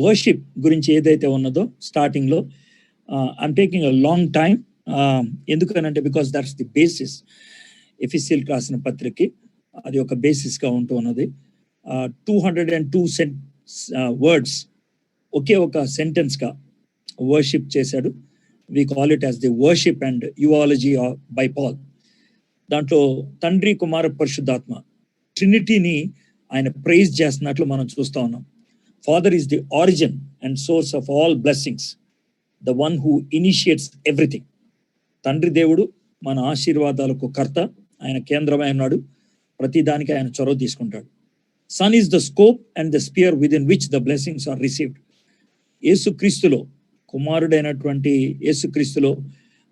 Worship గురించి ఏదైతే ఉన్నదో స్టార్టింగ్లో I'm taking a long time, ఎందుకనంటే బికాస్ దట్స్ ది బేసిస్. ఎఫెసీయులకు రాసిన పత్రికకి అది ఒక బేసిస్గా ఉంటూ ఉన్నది. 202 వర్డ్స్ ఒకే ఒక సెంటెన్స్గా వర్షిప్ చేశాడు. We call it as the worship and eulogy by Paul. దాంట్లో తండ్రి, కుమార, పరిశుద్ధాత్మ ట్రినిటీని ఆయన ప్రైజ్ చేస్తున్నట్లు మనం చూస్తూ ఉన్నాం. Father is the origin and source of all blessings, the one who initiates everything. తండ్రి దేవుడు మన ఆశీర్వాదాలకు కర్త, ఆయన కేంద్రమై ఉన్నాడు, ప్రతి దానికి ఆయన చొరవ తీసుకుంటాడు. Son is the scope and the sphere within which the blessings are received. యేసుక్రీస్తులో, కుమారుడైనటువంటి యేసుక్రీస్తులో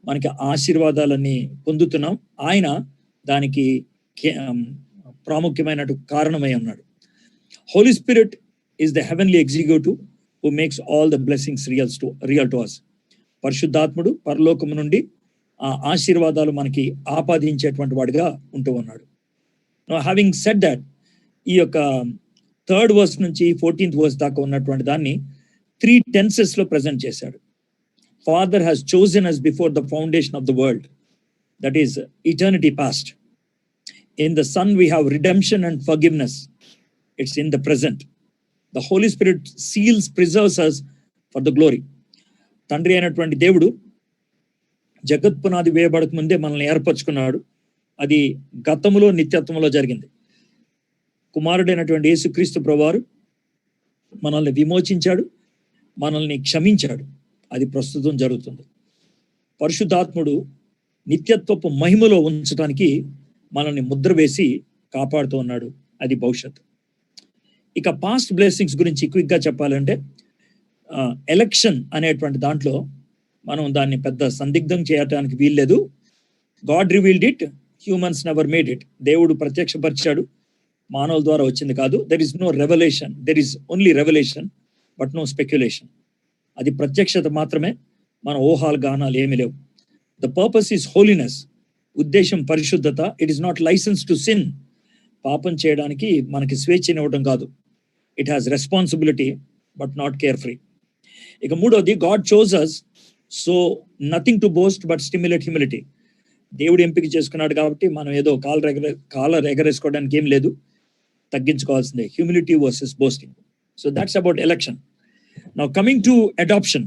మనకి ఆశీర్వాదాలన్నీ పొందుతున్నాం. ఆయన దానికి ప్రాముఖ్యమైన కారణమై ఉన్నాడు. Holy Spirit is the heavenly executive who makes all the blessings real to us. పరిశుద్ధాత్ముడు పరలోకము నుండి ఆ ఆశీర్వాదాలు మనకి ఆపాదించేటువంటి వాడిగా ఉంటూ ఉన్నాడు. హ్యావింగ్ సెడ్ దట్, ఈ యొక్క 3rd verse నుంచి 14th verse దాకా ఉన్నటువంటి దాన్ని 3 tenses లో ప్రజెంట్ చేశాడు. Father has chosen us before the foundation of the world, that is eternity past. In the Son we have redemption and forgiveness, it's in the present. The Holy Spirit seals, preserves us for the glory. తండ్రి అయినటువంటి దేవుడు జగత్పునాది వేయబడక ముందే మనల్ని ఏర్పరచుకున్నాడు. అది గతములో, నిత్యత్వంలో జరిగింది. కుమారుడైనటువంటి యేసుక్రీస్తు ప్రభువారు మనల్ని విమోచించాడు, మనల్ని క్షమించాడు. అది ప్రస్తుతం జరుగుతుంది. పరిశుద్ధాత్ముడు నిత్యత్వపు మహిమలో ఉంచడానికి మనల్ని ముద్ర వేసి కాపాడుతూ ఉన్నాడు. అది భవిష్యత్తు. ఇక పాస్ట్ బ్లెస్సింగ్స్ గురించి క్విక్గా చెప్పాలంటే, ఎలక్షన్ అనేటువంటి దాంట్లో మనం దాన్ని పెద్ద సందిగ్ధం చేయడానికి వీల్లేదు. God revealed it, humans never made it. దేవుడు ప్రత్యక్షపరిచాడు, మానవుల ద్వారా వచ్చింది కాదు. There is no revolution, there is only revolution but no speculation. అది ప్రత్యక్షత మాత్రమే, మన ఊహాలు గానాలు ఏమీ లేవు. ద పర్పస్ ఈస్ హోలీనెస్, ఉద్దేశం పరిశుద్ధత. It is not licence to sin, పాపం చేయడానికి మనకి స్వేచ్ఛనివ్వడం కాదు. It has responsibility but not care free. ఇక మూడోది, God chose us so nothing to boast but stimulate humility. దేవుడు ఎంపిక చేసుకున్నాడు కాబట్టి మనం ఏదో కాలర్ ఎగరేసుకోవడానికి ఏం లేదు, తగ్గించుకోవాల్సిందే. Humility versus boasting. So that's about election. Now coming to adoption.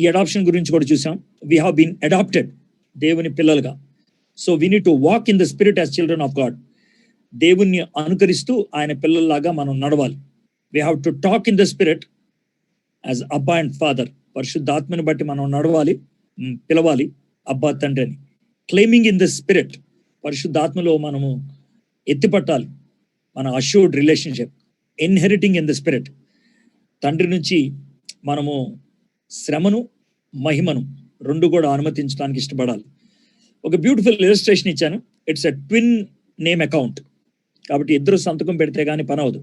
ఈ అడాప్షన్ గురించి కూడా చూసాం. వీ హ్యావ్ బీన్ అడాప్టెడ్, దేవుని పిల్లలుగా. So we need to walk in the spirit as children of God. దేవుణ్ణి అనుకరిస్తూ ఆయన పిల్లల్లాగా మనం నడవాలి. We have to talk in the spirit as abba and father. పరిశుద్ధాత్మని బట్టి మనం నడవాలి, పిలవాలి అబ్బా తండ్రి అని. క్లెయిమింగ్ ఇన్ ద స్పిరిట్, పరిశుద్ధాత్మలో మనము ఎత్తిపట్టాలి మన assured relationship. Inheriting in the spirit, తండ్రి నుంచి మనము శ్రమను, మహిమను రెండు కూడా అనుమతించడానికి ఇష్టపడాలి. ఒక బ్యూటిఫుల్ ఇలస్ట్రేషన్ ఇచ్చాను. It's a twin name account. కాబట్టి ఇద్దరు సంతకం పెడితే కానీ పని అవదు.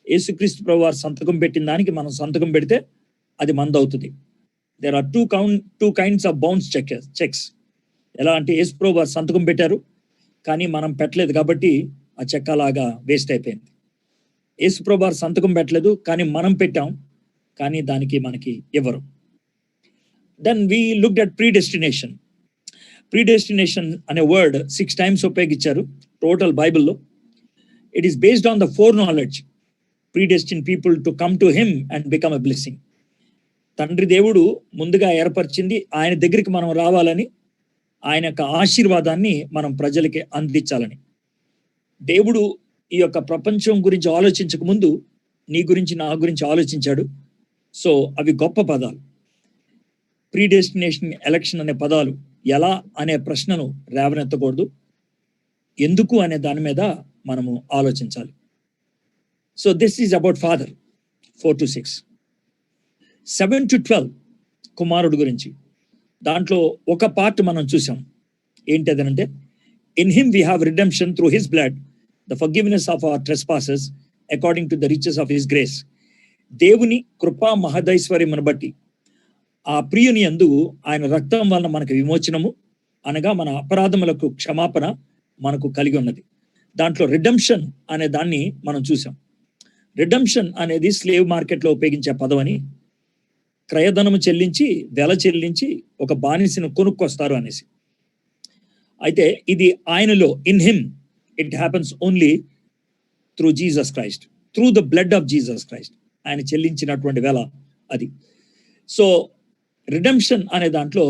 యేసుక్రీస్తు ప్రభు వారు సంతకం పెట్టిన దానికి మనం సంతకం పెడితే అది మందవుతుంది. There are two kinds of bounce cheques. ఎలా అంటే, యేసు ప్రభు వారు సంతకం పెట్టారు కానీ మనం పెట్టలేదు కాబట్టి ఆ చెక్క లాగా వేస్ట్ అయిపోయింది. యేసు ప్రభు వారు సంతకం పెట్టలేదు కానీ మనం పెట్టాం, కానీ దానికి మనకి ఇవ్వరు. Then we looked at predestination. Predestination అనే వర్డ్ 6 times ఉపయోగించారు టోటల్ బైబిల్లో. It is based on the foreknowledge. Predestine people to come to him and become a blessing. తండ్రి దేవుడు ముందుగా ఏర్పరిచింది ఆయన దగ్గరికి మనం రావాలని, ఆయన యొక్క ఆశీర్వాదాన్ని మనం ప్రజలకి అందించాలని. దేవుడు ఈ యొక్క ప్రపంచం గురించి ఆలోచించక ముందు నీ గురించి, నా గురించి ఆలోచించాడు. సో అవి గొప్ప పదాలు. ప్రీడెస్టినేషన్, ఎలక్షన్ అనే పదాలు ఎలా అనే ప్రశ్నను రేవనెత్తకూడదు, ఎందుకు అనే దాని మీద మనము ఆలోచించాలి. So this is about father 4 to 6. 7 to 12 కుమారుడు గురించి. దాంట్లో ఒక పార్ట్ మనం చూసాం. ఏంటదనంటే, in him we have redemption through his blood, the forgiveness of our trespasses according to the riches of his grace. దేవుని కృపా మహదైశ్వర్యమును బట్టి ఆ ప్రియుని యందు ఆయన రక్తం వలన మనకు విమోచనము, అనగా మన అపరాధములకు క్షమాపణ మనకు కలిగి ఉన్నది. దాంట్లో రిడెంప్షన్ అనే దాన్ని మనం చూసాం. రిడమ్షన్ అనేది స్లేవ్ మార్కెట్లో ఉపయోగించే పదం అని, క్రయధనము చెల్లించి వెల చెల్లించి ఒక బానిసను కొనుక్కొస్తారు అనేసి. అయితే ఇది ఆయనలో, in him it happens only through Jesus Christ, through the blood of Jesus Christ. ఆయన చెల్లించినటువంటి వెల అది. సో రిడమ్షన్ అనే దాంట్లో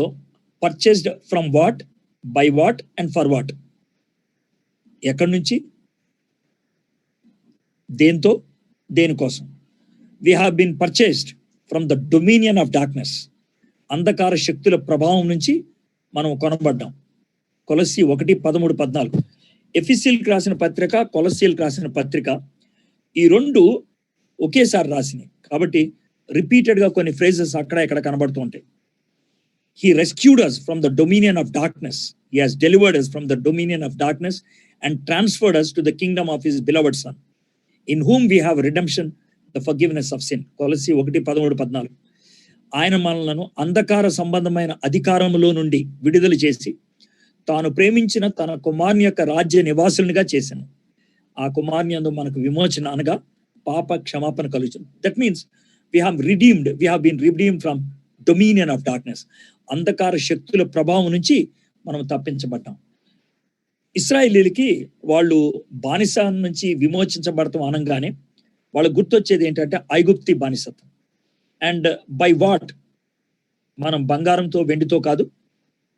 purchased from what, by what and for what. ఎక్కడి నుంచి, దేంతో, దేనికోసం. We have been purchased from the dominion of darkness. అంధకార శక్తుల ప్రభావం నుంచి మనం కొనబడ్డాం. కొలస్సీ 1:13-14. ఎఫెసీయులకు రాసిన పత్రిక, కొలస్సీలకు రాసిన పత్రిక, ఈ రెండు ఒకేసారి రాసినాయి కాబట్టి రిపీటెడ్ గా కొన్ని ఫ్రేజెస్ అక్కడ ఇక్కడ కనబడుతూ ఉంటాయి. He rescued us from the dominion of darkness. He has delivered us from the dominion of darkness and transferred us to the kingdom of his beloved son, in whom we have redemption, the forgiveness of sin. కొలస్సీ 1:13-14. ఆయన మనలను అంధకార సంబంధమైన అధికారములో నుండి విడుదల చేసి తాను ప్రేమించిన తన కుమారుని యొక్క రాజ్య నివాసులుగా చేశాను. ఆ కుమారుని యందు మనకు విమోచన అనగా పాప క్షమాపణ కలుగుతుంది. That means we have been redeemed from dominion of darkness. అంధకార శక్తుల ప్రభావం నుంచి మనం తప్పించబడ్డాం. ఇశ్రాయేలీలకి వాళ్ళు బానిస నుంచి విమోచించబడతాం అనగానే వాళ్ళకు గుర్తొచ్చేది ఏంటంటే ఐగుప్తి బానిసత్వం. అండ్ బై వాట్, మనం బంగారంతో వెండితో కాదు,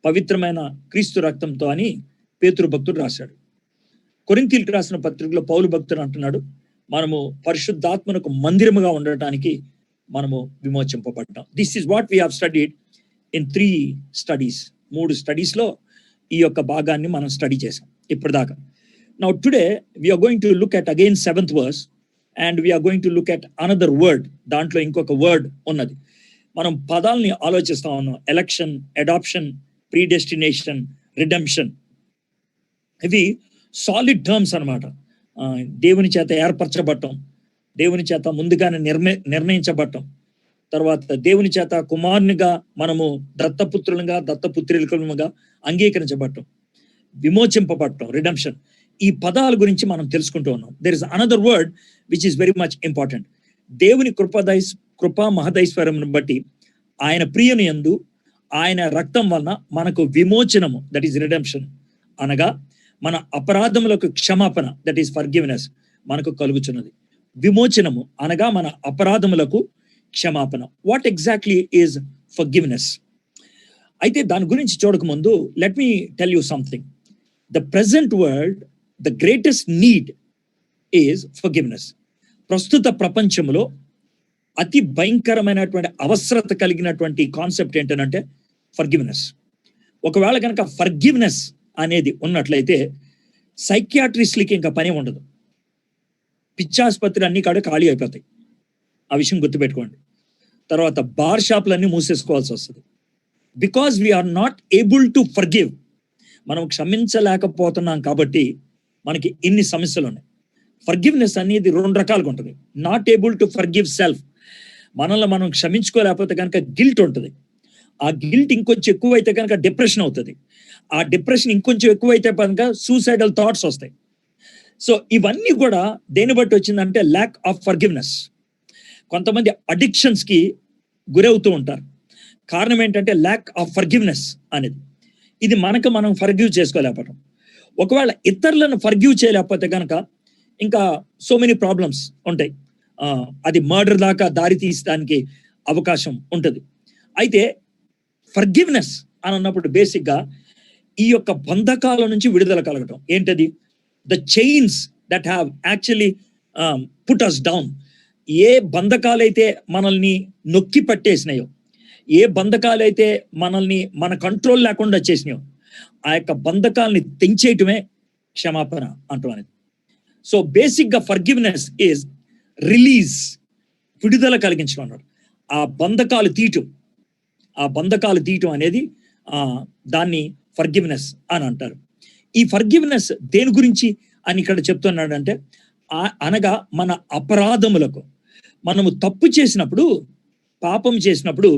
పవిత్రమైన క్రీస్తు రక్తంతో అని పేతురు భక్తుడు రాశాడు. కొరింథీయులకు రాసిన పత్రికలో పౌలు భక్తుడు అంటున్నాడు, మనము పరిశుద్ధాత్మకు మందిరముగా ఉండటానికి మనము విమోచింపబడ్డాం. This is what we have studied in 3 studies. 3 స్టడీస్లో ఈ యొక్క భాగాన్ని మనం స్టడీ చేసాం ఇప్పటిదాకా. Now today we're going to look at again 7th verse and we're going to look at another word. దాంట్లో ఇంకొక వర్డ్ ఉన్నది. మనం పదాలని ఆలోచిస్తా ఉన్నాం. Election, adoption, predestination, redemption. ఇవి సాలిడ్ టర్మ్స్ అనమాట. దేవుని చేత ఏర్పరచబడటం, దేవుని చేత ముందుగానే నిర్ణయించబడటం, తర్వాత దేవుని చేత కుమారునిగా మనము దత్తపుత్రులుగా దత్తపుత్రులుగా అంగీకరించబడటం, విమోచింపబడటం, రిడెంప్షన్. ఈ పదాల గురించి మనం తెలుసుకుంటూ ఉన్నాం. There is another word which is very much important. దేవుని కృపా మహదైశ్వర్యమును బట్టి ఆయన ప్రియని యందు ఆయన రక్తం వలన మనకు విమోచనము, దట్ ఈస్ రిడెంప్షన్, అనగా మన అపరాధములకు క్షమాపణ, దట్ ఈస్ ఫర్గివ్నెస్, మనకు కలుగుచున్నది. విమోచనము అనగా మన అపరాధములకు క్షమాపణ. What exactly is forgiveness? అయితే దాని గురించి చూడకముందు let me tell you something. The present world, the greatest need is forgiveness. ప్రస్తుత ప్రపంచంలో అతి భయంకరమైనటువంటి అవసరత కలిగినటువంటి కాన్సెప్ట్ ఏంటంటే ఫర్గివ్నెస్. ఒకవేళ కనుక ఫర్గివ్నెస్ అనేది ఉన్నట్లయితే సైకియాట్రిస్ట్లకి ఇంకా పని ఉండదు. పిచ్చాసుపత్రులు అన్ని కాడ ఖాళీ అయిపోతాయి. ఆ విషయం గుర్తుపెట్టుకోండి. తర్వాత బార్ షాపులన్నీ మూసేసుకోవాల్సి వస్తుంది. Because we are not able to forgive. మనం క్షమించలేకపోతున్నాం కాబట్టి మనకి ఇన్ని సమస్యలు ఉన్నాయి. ఫర్గివ్నెస్ అనేది 2 రకాలుగా ఉంటుంది. Not able to forgive self, మనల్ని మనం క్షమించుకోలేకపోతే కనుక గిల్ట్ ఉంటుంది. ఆ గిల్ట్ ఇంకొంచెం ఎక్కువైతే కనుక డిప్రెషన్ అవుతుంది. ఆ డిప్రెషన్ ఇంకొంచెం ఎక్కువైతే కనుక సూసైడల్ థాట్స్ వస్తాయి. సో ఇవన్నీ కూడా దేని బట్టి వచ్చిందంటే ల్యాక్ ఆఫ్ ఫర్గివ్నెస్. కొంతమంది అడిక్షన్స్కి గురవుతూ ఉంటారు. కారణం ఏంటంటే ల్యాక్ ఆఫ్ ఫర్గివ్నెస్ అనేది. ఇది మనం ఫర్గివ్ చేసుకోలేకపోవడం. ఒకవేళ ఇతరులను ఫర్గివ్ చేయలేకపోతే కనుక ఇంకా సో మెనీ ప్రాబ్లమ్స్ ఉంటాయి. అది మర్డర్ దాకా దారి తీయడానికి అవకాశం ఉంటుంది. అయితే ఫర్గివ్నెస్ అని అన్నప్పుడు బేసిక్గా ఈ యొక్క బంధకాల నుంచి విడుదల కలగటం. ఏంటది? The chains that have actually put us down. ఏ బంధకాలైతే మనల్ని నొక్కి పట్టేసినాయో, ఏ బంధకాలైతే మనల్ని మన కంట్రోల్ లేకుండా చేసినాయో, ఆ యొక్క బంధకాలని తెంచేయటమే క్షమాపణ అంటూ అనేది. సో బేసిక్గా ఫర్గివ్నెస్ ఈజ్ రిలీజ్, విడుదల కలిగించడం అన్నాడు. ఆ బంధకాలు తీయటం అనేది దాన్ని ఫర్గివ్నెస్ అని అంటారు. ఈ ఫర్గివ్నెస్ దేని గురించి అని ఇక్కడ చెప్తున్నాడంటే, అనగా మన అపరాధములకు, మనము తప్పు చేసినప్పుడు, పాపం చేసినప్పుడు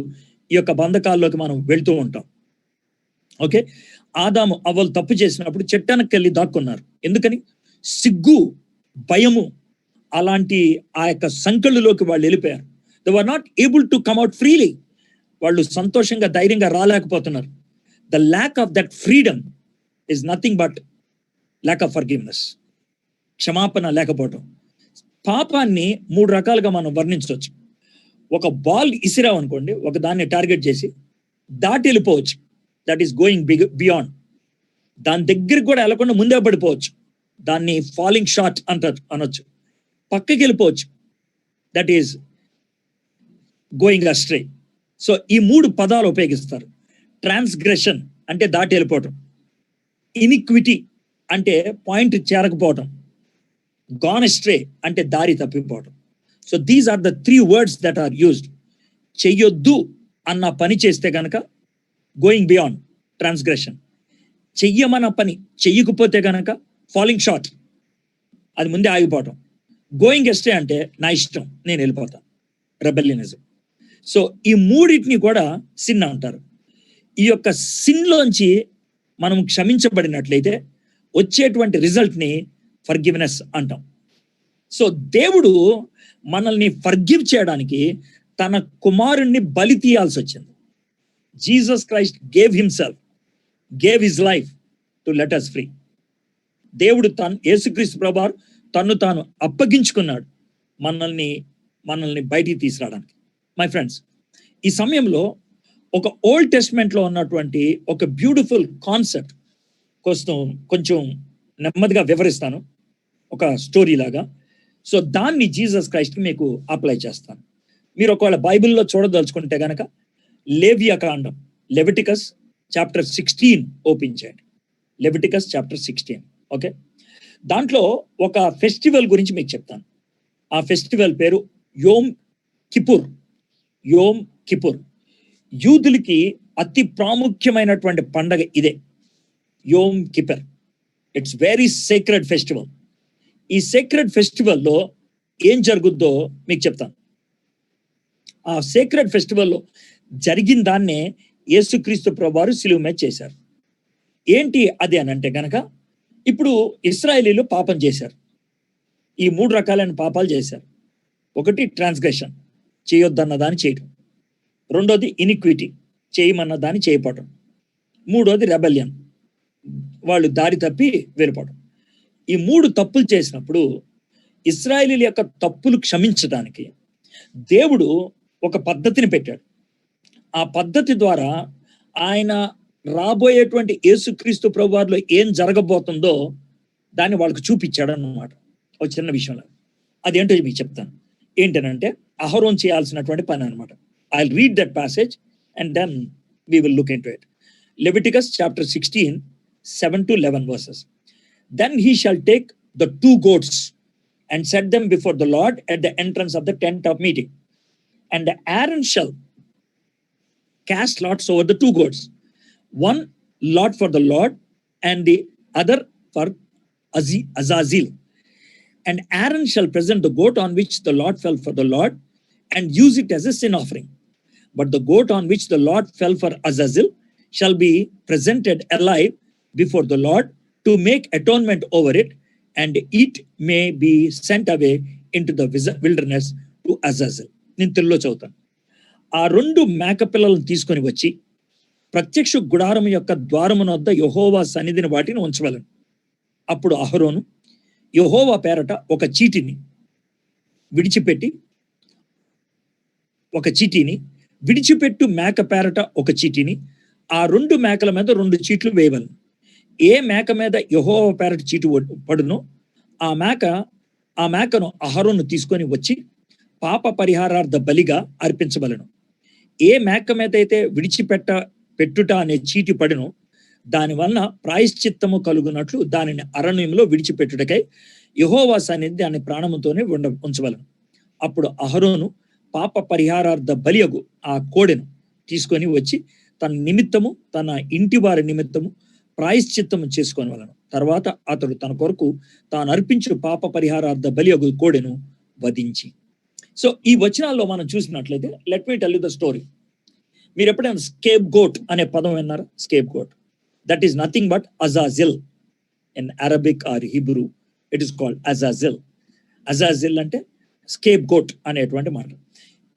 ఈ యొక్క బంధకాల్లోకి మనం వెళ్తూ ఉంటాం. ఓకే, ఆదాము అవ్వలు తప్పు చేసినప్పుడు చెట్టానికి వెళ్ళి దాక్కున్నారు. ఎందుకని? సిగ్గు, భయము, అలాంటి ఆ యొక్క సంకెళ్ళలోకి వాళ్ళు వెళ్ళిపోయారు. They were not able to come out freely. వాళ్ళు సంతోషంగా ధైర్యంగా రాలేకపోతున్నారు. The lack of that freedom is nothing but lack of forgiveness. క్షమాపణ లేకపోవటం. పాపాన్ని 3 రకాలుగా మనం వర్ణించవచ్చు. ఒక బాల్ ఇసిరావు అనుకోండి, ఒక దాన్ని టార్గెట్ చేసి దాటి వెళ్ళిపోవచ్చు, దట్ ఈస్ గోయింగ్ బియాండ్. దాని దగ్గరికి కూడా వెళ్ళకుండా ముందే పడిపోవచ్చు, దాన్ని ఫాలింగ్ షాట్ అంటారు అనొచ్చు. పక్కకి వెళ్ళిపోవచ్చు, that is going astray. So ఈ 3 పదాలు ఉపయోగిస్తారు. ట్రాన్స్గ్రెషన్ అంటే దాటి వెళ్ళిపోవటం, ఇనిక్విటీ అంటే పాయింట్ చేరకపోవటం, గాన్ అస్ట్రే అంటే దారి తప్పిపోవటం. So these are the 3 words that are used. చెయ్యొద్దు అన్న పని చేస్తే కనుక గోయింగ్ బియాండ్, ట్రాన్స్గ్రెషన్. చెయ్యమన్న పని చెయ్యకపోతే కనుక ఫాలింగ్ షార్ట్, అది ముందే ఆగిపోవటం. గోయింగ్ అస్ట్రే అంటే నా ఇష్టం, నేను వెళ్ళిపోతాను, రెబెలియనిజం. సో ఈ 3 కూడా సిన్ అంటారు. ఈ యొక్క సిన్లోంచి మనం క్షమించబడినట్లయితే వచ్చేటువంటి రిజల్ట్ని ఫర్గివ్నెస్ అంటాం. సో దేవుడు మనల్ని ఫర్గివ్ చేయడానికి తన కుమారుణ్ణి బలి తీయాల్సి వచ్చింది. Jesus Christ gave himself, gave his life to let us free. దేవుడు యేసుక్రీస్తు ప్రభువారు తన్ను తాను అప్పగించుకున్నాడు మనల్ని బయటికి తీసుకురావడానికి. మై ఫ్రెండ్స్, ఈ సమయంలో ఒక ఓల్డ్ టెస్ట్మెంట్లో ఉన్నటువంటి ఒక బ్యూటిఫుల్ కాన్సెప్ట్ కొంచెం నెమ్మదిగా వివరిస్తాను, ఒక స్టోరీ లాగా. సో దాన్ని జీసస్ క్రైస్ట్కి మీకు అప్లై చేస్తాను. మీరు ఒకవేళ బైబిల్లో చూడదలుచుకుంటే కనుక లేవియాకాండం, లెవిటికస్ చాప్టర్ 16 ఓపెన్ చేయండి. Leviticus chapter 16. ఓకే, దాంట్లో ఒక ఫెస్టివల్ గురించి మీకు చెప్తాను. ఆ ఫెస్టివల్ పేరు యోమ్ కిపుర్. యోమ్ కిపుర్ యూదులకి అతి ప్రాముఖ్యమైనటువంటి పండగ ఇదే, Yom Kippur. It's very sacred festival. ఈ సేక్రెడ్ ఫెస్టివల్లో ఏం జరుగుద్దో మీకు చెప్తాను. ఆ సేక్రెడ్ ఫెస్టివల్లో జరిగిన దాన్నే యేసుక్రీస్తు ప్రభువారు సిలువ మీద చేశారు. ఏంటి అది అని అంటే కనుక, ఇప్పుడు ఇశ్రాయేలీలు పాపం చేశారు. ఈ 3 రకాలైన పాపాలు చేశారు. ఒకటి ట్రాన్స్గ్రెషన్, చేయొద్దన్న దాన్ని చేయటం. రెండోది ఇనిక్విటీ, చేయమన్న దాన్ని చేయకపోవటం. మూడోది రెబెలియన్, వాళ్ళు దారి తప్పి వెళ్ళిపోవడం. ఈ 3 తప్పులు చేసినప్పుడు ఇశ్రాయేలీల యొక్క తప్పులు క్షమించడానికి దేవుడు ఒక పద్ధతిని పెట్టాడు. ఆ పద్ధతి ద్వారా ఆయన రాబోయేటువంటి యేసుక్రీస్తు ప్రభువారిలో ఏం జరగబోతుందో దాన్ని వాళ్ళకు చూపించాడు అన్నమాట. ఒక చిన్న విషయంలో అదేంటో మీకు చెప్తాను. ఏంటనంటే అహరోన్ చేయాల్సినటువంటి పని అనమాట. I read that passage and then we will look into it. Leviticus chapter 16, 7 to 11 verses. Then he shall take the 2 goats and set them before the Lord at the entrance of the tent of meeting. And Aaron shall cast lots over the 2 goats, one lot for the Lord and the other for Azazel. And Aaron shall present the goat on which the lot fell for the Lord and use it as a sin offering. But the goat on which the lot fell for Azazel shall be presented alive before the Lord to make atonement over it, and it may be sent away into the wilderness to Azazel. నేను తెలుగులో చదువుతాను. ఆ 2 మేకపిల్లలను తీసుకొని వచ్చి ప్రత్యక్ష గుడారం యొక్క ద్వారమున వద్ద యెహోవా సన్నిధిని వాటిని ఉంచవలెను. అప్పుడు అహరోను యెహోవా పేరట ఒక చీటిని విడిచిపెట్టు మేక పేరట ఒక చీటిని, ఆ 2 మేకల మీద 2 చీట్లు వేయవలెను. ఏ మేక మీద యెహోవా పేరట చీటు పడునో ఆ మేకను అహరోను తీసుకొని వచ్చి పాప పరిహారార్థ బలిగా అర్పించవలెను. ఏ మేక మీద అయితే పెట్టుట అనే చీటి పడినో దానివల్ల ప్రాయశ్చిత్తము కలుగునట్లు దానిని అరణ్యంలో విడిచిపెట్టుటకై యెహోవా సన్నిధి దాని ప్రాణముతోనే ఉంచవలెను. అప్పుడు అహరోను పాప పరిహారార్థ బలియగు ఆ కోడెను తీసుకొని వచ్చి తన నిమిత్తము తన ఇంటి వారి నిమిత్తము ప్రాయశ్చిత్తము చేసుకోవలెను. తర్వాత అతడు తన కొరకు తాను అర్పించు పాప పరిహారార్థ బలియగు కోడెను వధించి. సో ఈ వచనాల్లో మనం చూసినట్లయితే, let me tell you the story. మీరు ఎప్పుడైనా స్కేప్ గోట్ అనే పదం విన్నారా? Scapegoat, that is nothing but Azazel. In Arabic or Hebrew it is called Azazel. Azazel అంటే స్కేప్ గోట్ అనేటువంటి మాట.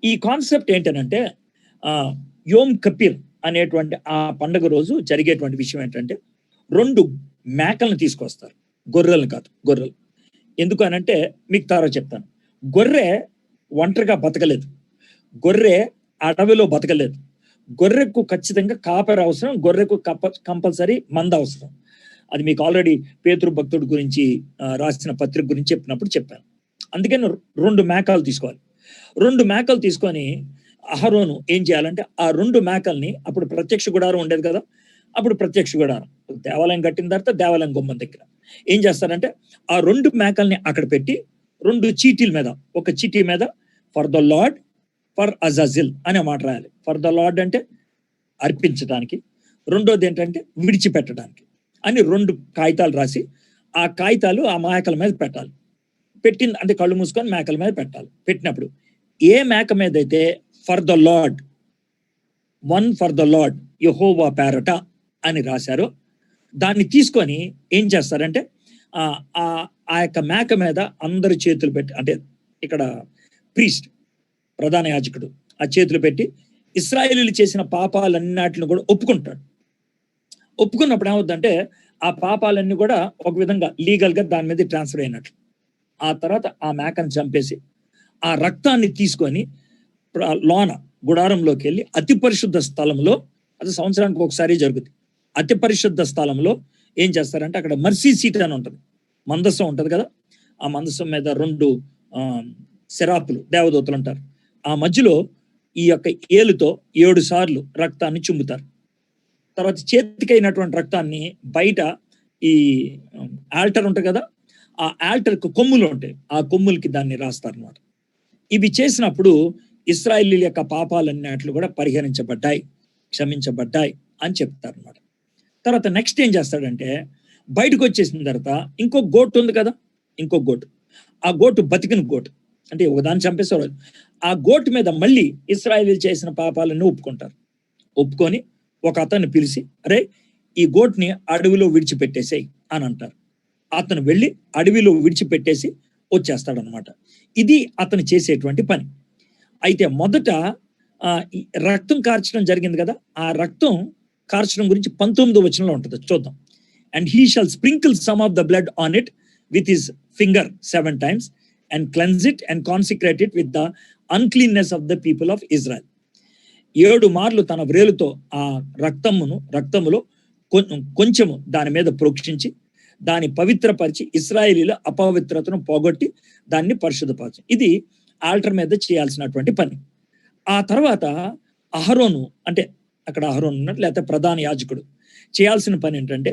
ఈ కాన్సెప్ట్ ఏంటంటే యోమ్ కపీర్ అనేటువంటి ఆ పండుగ రోజు జరిగేటువంటి విషయం ఏంటంటే 2 మేకలను తీసుకొస్తారు, గొర్రెలను కాదు, గొర్రెలు. ఎందుకు అనంటే మీకు తారో చెప్తాను. గొర్రె ఒంటరిగా బతకలేదు, గొర్రె అడవిలో బతకలేదు. గొర్రెకు ఖచ్చితంగా కాపరి అవసరం, గొర్రెకు కంపల్సరీ మంద అవసరం. అది మీకు ఆల్రెడీ పేతురు భక్తుడి గురించి రాసిన పత్రిక గురించి చెప్పినప్పుడు చెప్పాను. అందుకని 2 మేకలు తీసుకోవాలి. 2 మేకలు తీసుకొని అహరోను ఏం చేయాలంటే ఆ 2 మేకల్ని, అప్పుడు ప్రత్యక్ష గుడారం ఉండేది కదా, అప్పుడు ప్రత్యక్ష గుడారం దేవాలయం కట్టిన తర్వాత దేవాలయం గుమ్మం దగ్గర ఏం చేస్తారంటే ఆ 2 మేకల్ని అక్కడ పెట్టి 2 చీటీల మీద, ఒక చీటీ మీద ఫర్ ద లార్డ్, ఫర్ అజాజిల్ అనే మాట రాయాలి. ఫర్ ద లార్డ్ అంటే అర్పించడానికి, రెండోది ఏంటంటే విడిచిపెట్టడానికి అని 2 కాగితాలు రాసి ఆ కాగితాలు ఆ మేకల మీద పెట్టాలి. పెట్టింది అంటే కళ్ళు మూసుకొని మేకల మీద పెట్టాలి. పెట్టినప్పుడు ఏ మేక మీద అయితే for the lord, 1 for the lord యెహోవా పేరట అని రాశారో దాన్ని తీసుకొని ఏం చేస్తారంటే ఆ యొక్క మేక మీద అందరు చేతులు పెట్టి, అంటే ఇక్కడ ప్రీస్ట్ ప్రధాన యాజకుడు ఆ చేతులు పెట్టి ఇశ్రాయేలీయులు చేసిన పాపాలన్నిటిని కూడా ఒప్పుకుంటాడు. ఒప్పుకున్నప్పుడు ఏమవుతుందంటే ఆ పాపాలన్నీ కూడా ఒక విధంగా లీగల్ గా దాని మీద ట్రాన్స్ఫర్ అయినట్లు. ఆ తర్వాత ఆ మేకను చంపేసి ఆ రక్తాన్ని తీసుకొని లోన గుడారంలోకి వెళ్ళి అతి పరిశుద్ధ స్థలంలో, అది సంవత్సరానికి ఒకసారి జరుగుతుంది, అతి పరిశుద్ధ స్థలంలో ఏం చేస్తారంటే అక్కడ మర్సీ సీట్ అని ఉంటుంది, మందసం ఉంటుంది కదా, ఆ మందసం మీద 2 శరాపులు దేవదూతలు ఉంటారు. ఆ మధ్యలో ఈ యొక్క ఏలుతో 7 సార్లు రక్తాన్ని చుమ్ముతారు. తర్వాత చేతికైనటువంటి రక్తాన్ని బయట ఈ ఆల్టర్ ఉంటుంది కదా, ఆ ఆల్టర్కు కొమ్ములు ఉంటాయి, ఆ కొమ్ములకి దాన్ని రాస్తారు అనమాట. ఇవి చేసినప్పుడు ఇశ్రాయేలీయుల యొక్క పాపాలన్నిట్లు కూడా పరిహరించబడ్డాయి, క్షమించబడ్డాయి అని చెప్తారు అనమాట. తర్వాత నెక్స్ట్ ఏం చేస్తాడంటే బయటకు వచ్చేసిన తర్వాత ఇంకో గోటు ఉంది కదా, ఇంకో గోటు, ఆ గోటు బతికిన గోటు, అంటే ఒకదాన్ని చంపేసేవారు. ఆ గోటు మీద మళ్ళీ ఇశ్రాయేలీయులు చేసిన పాపాలన్నీ ఒప్పుకుంటారు. ఒప్పుకొని ఒక అతన్ని పిలిచి, అరే ఈ గోటుని అడవిలో విడిచిపెట్టేసేయి అని అంటారు. అతను వెళ్ళి అడవిలో విడిచిపెట్టేసి వచ్చేస్తాడనమాట. ఇది అతను చేసేటువంటి పని. అయితే మొదట రక్తం కార్చడం జరిగింది కదా, ఆ రక్తం కార్చడం గురించి 19వ వచనంలో ఉంటుంది, చూద్దాం. And he shall sprinkle some of the blood on it with his finger 7 times and cleanse it and consecrate it with the uncleanness of the people of Israel. 7 మార్లు తన వ్రేలుతో ఆ రక్తములో కొంచెము దాని మీద ప్రోక్షించి దాన్ని పవిత్రపరిచి ఇశ్రాయేలీల అపవిత్రతను పోగొట్టి దాన్ని పరిశుద్ధపరచు. ఇది ఆల్టర్ మీద చేయాల్సినటువంటి పని. ఆ తర్వాత అహరోను, అంటే అక్కడ అహరోను ఉన్నట్టు లేకపోతే ప్రధాన యాజకుడు చేయాల్సిన పని ఏంటంటే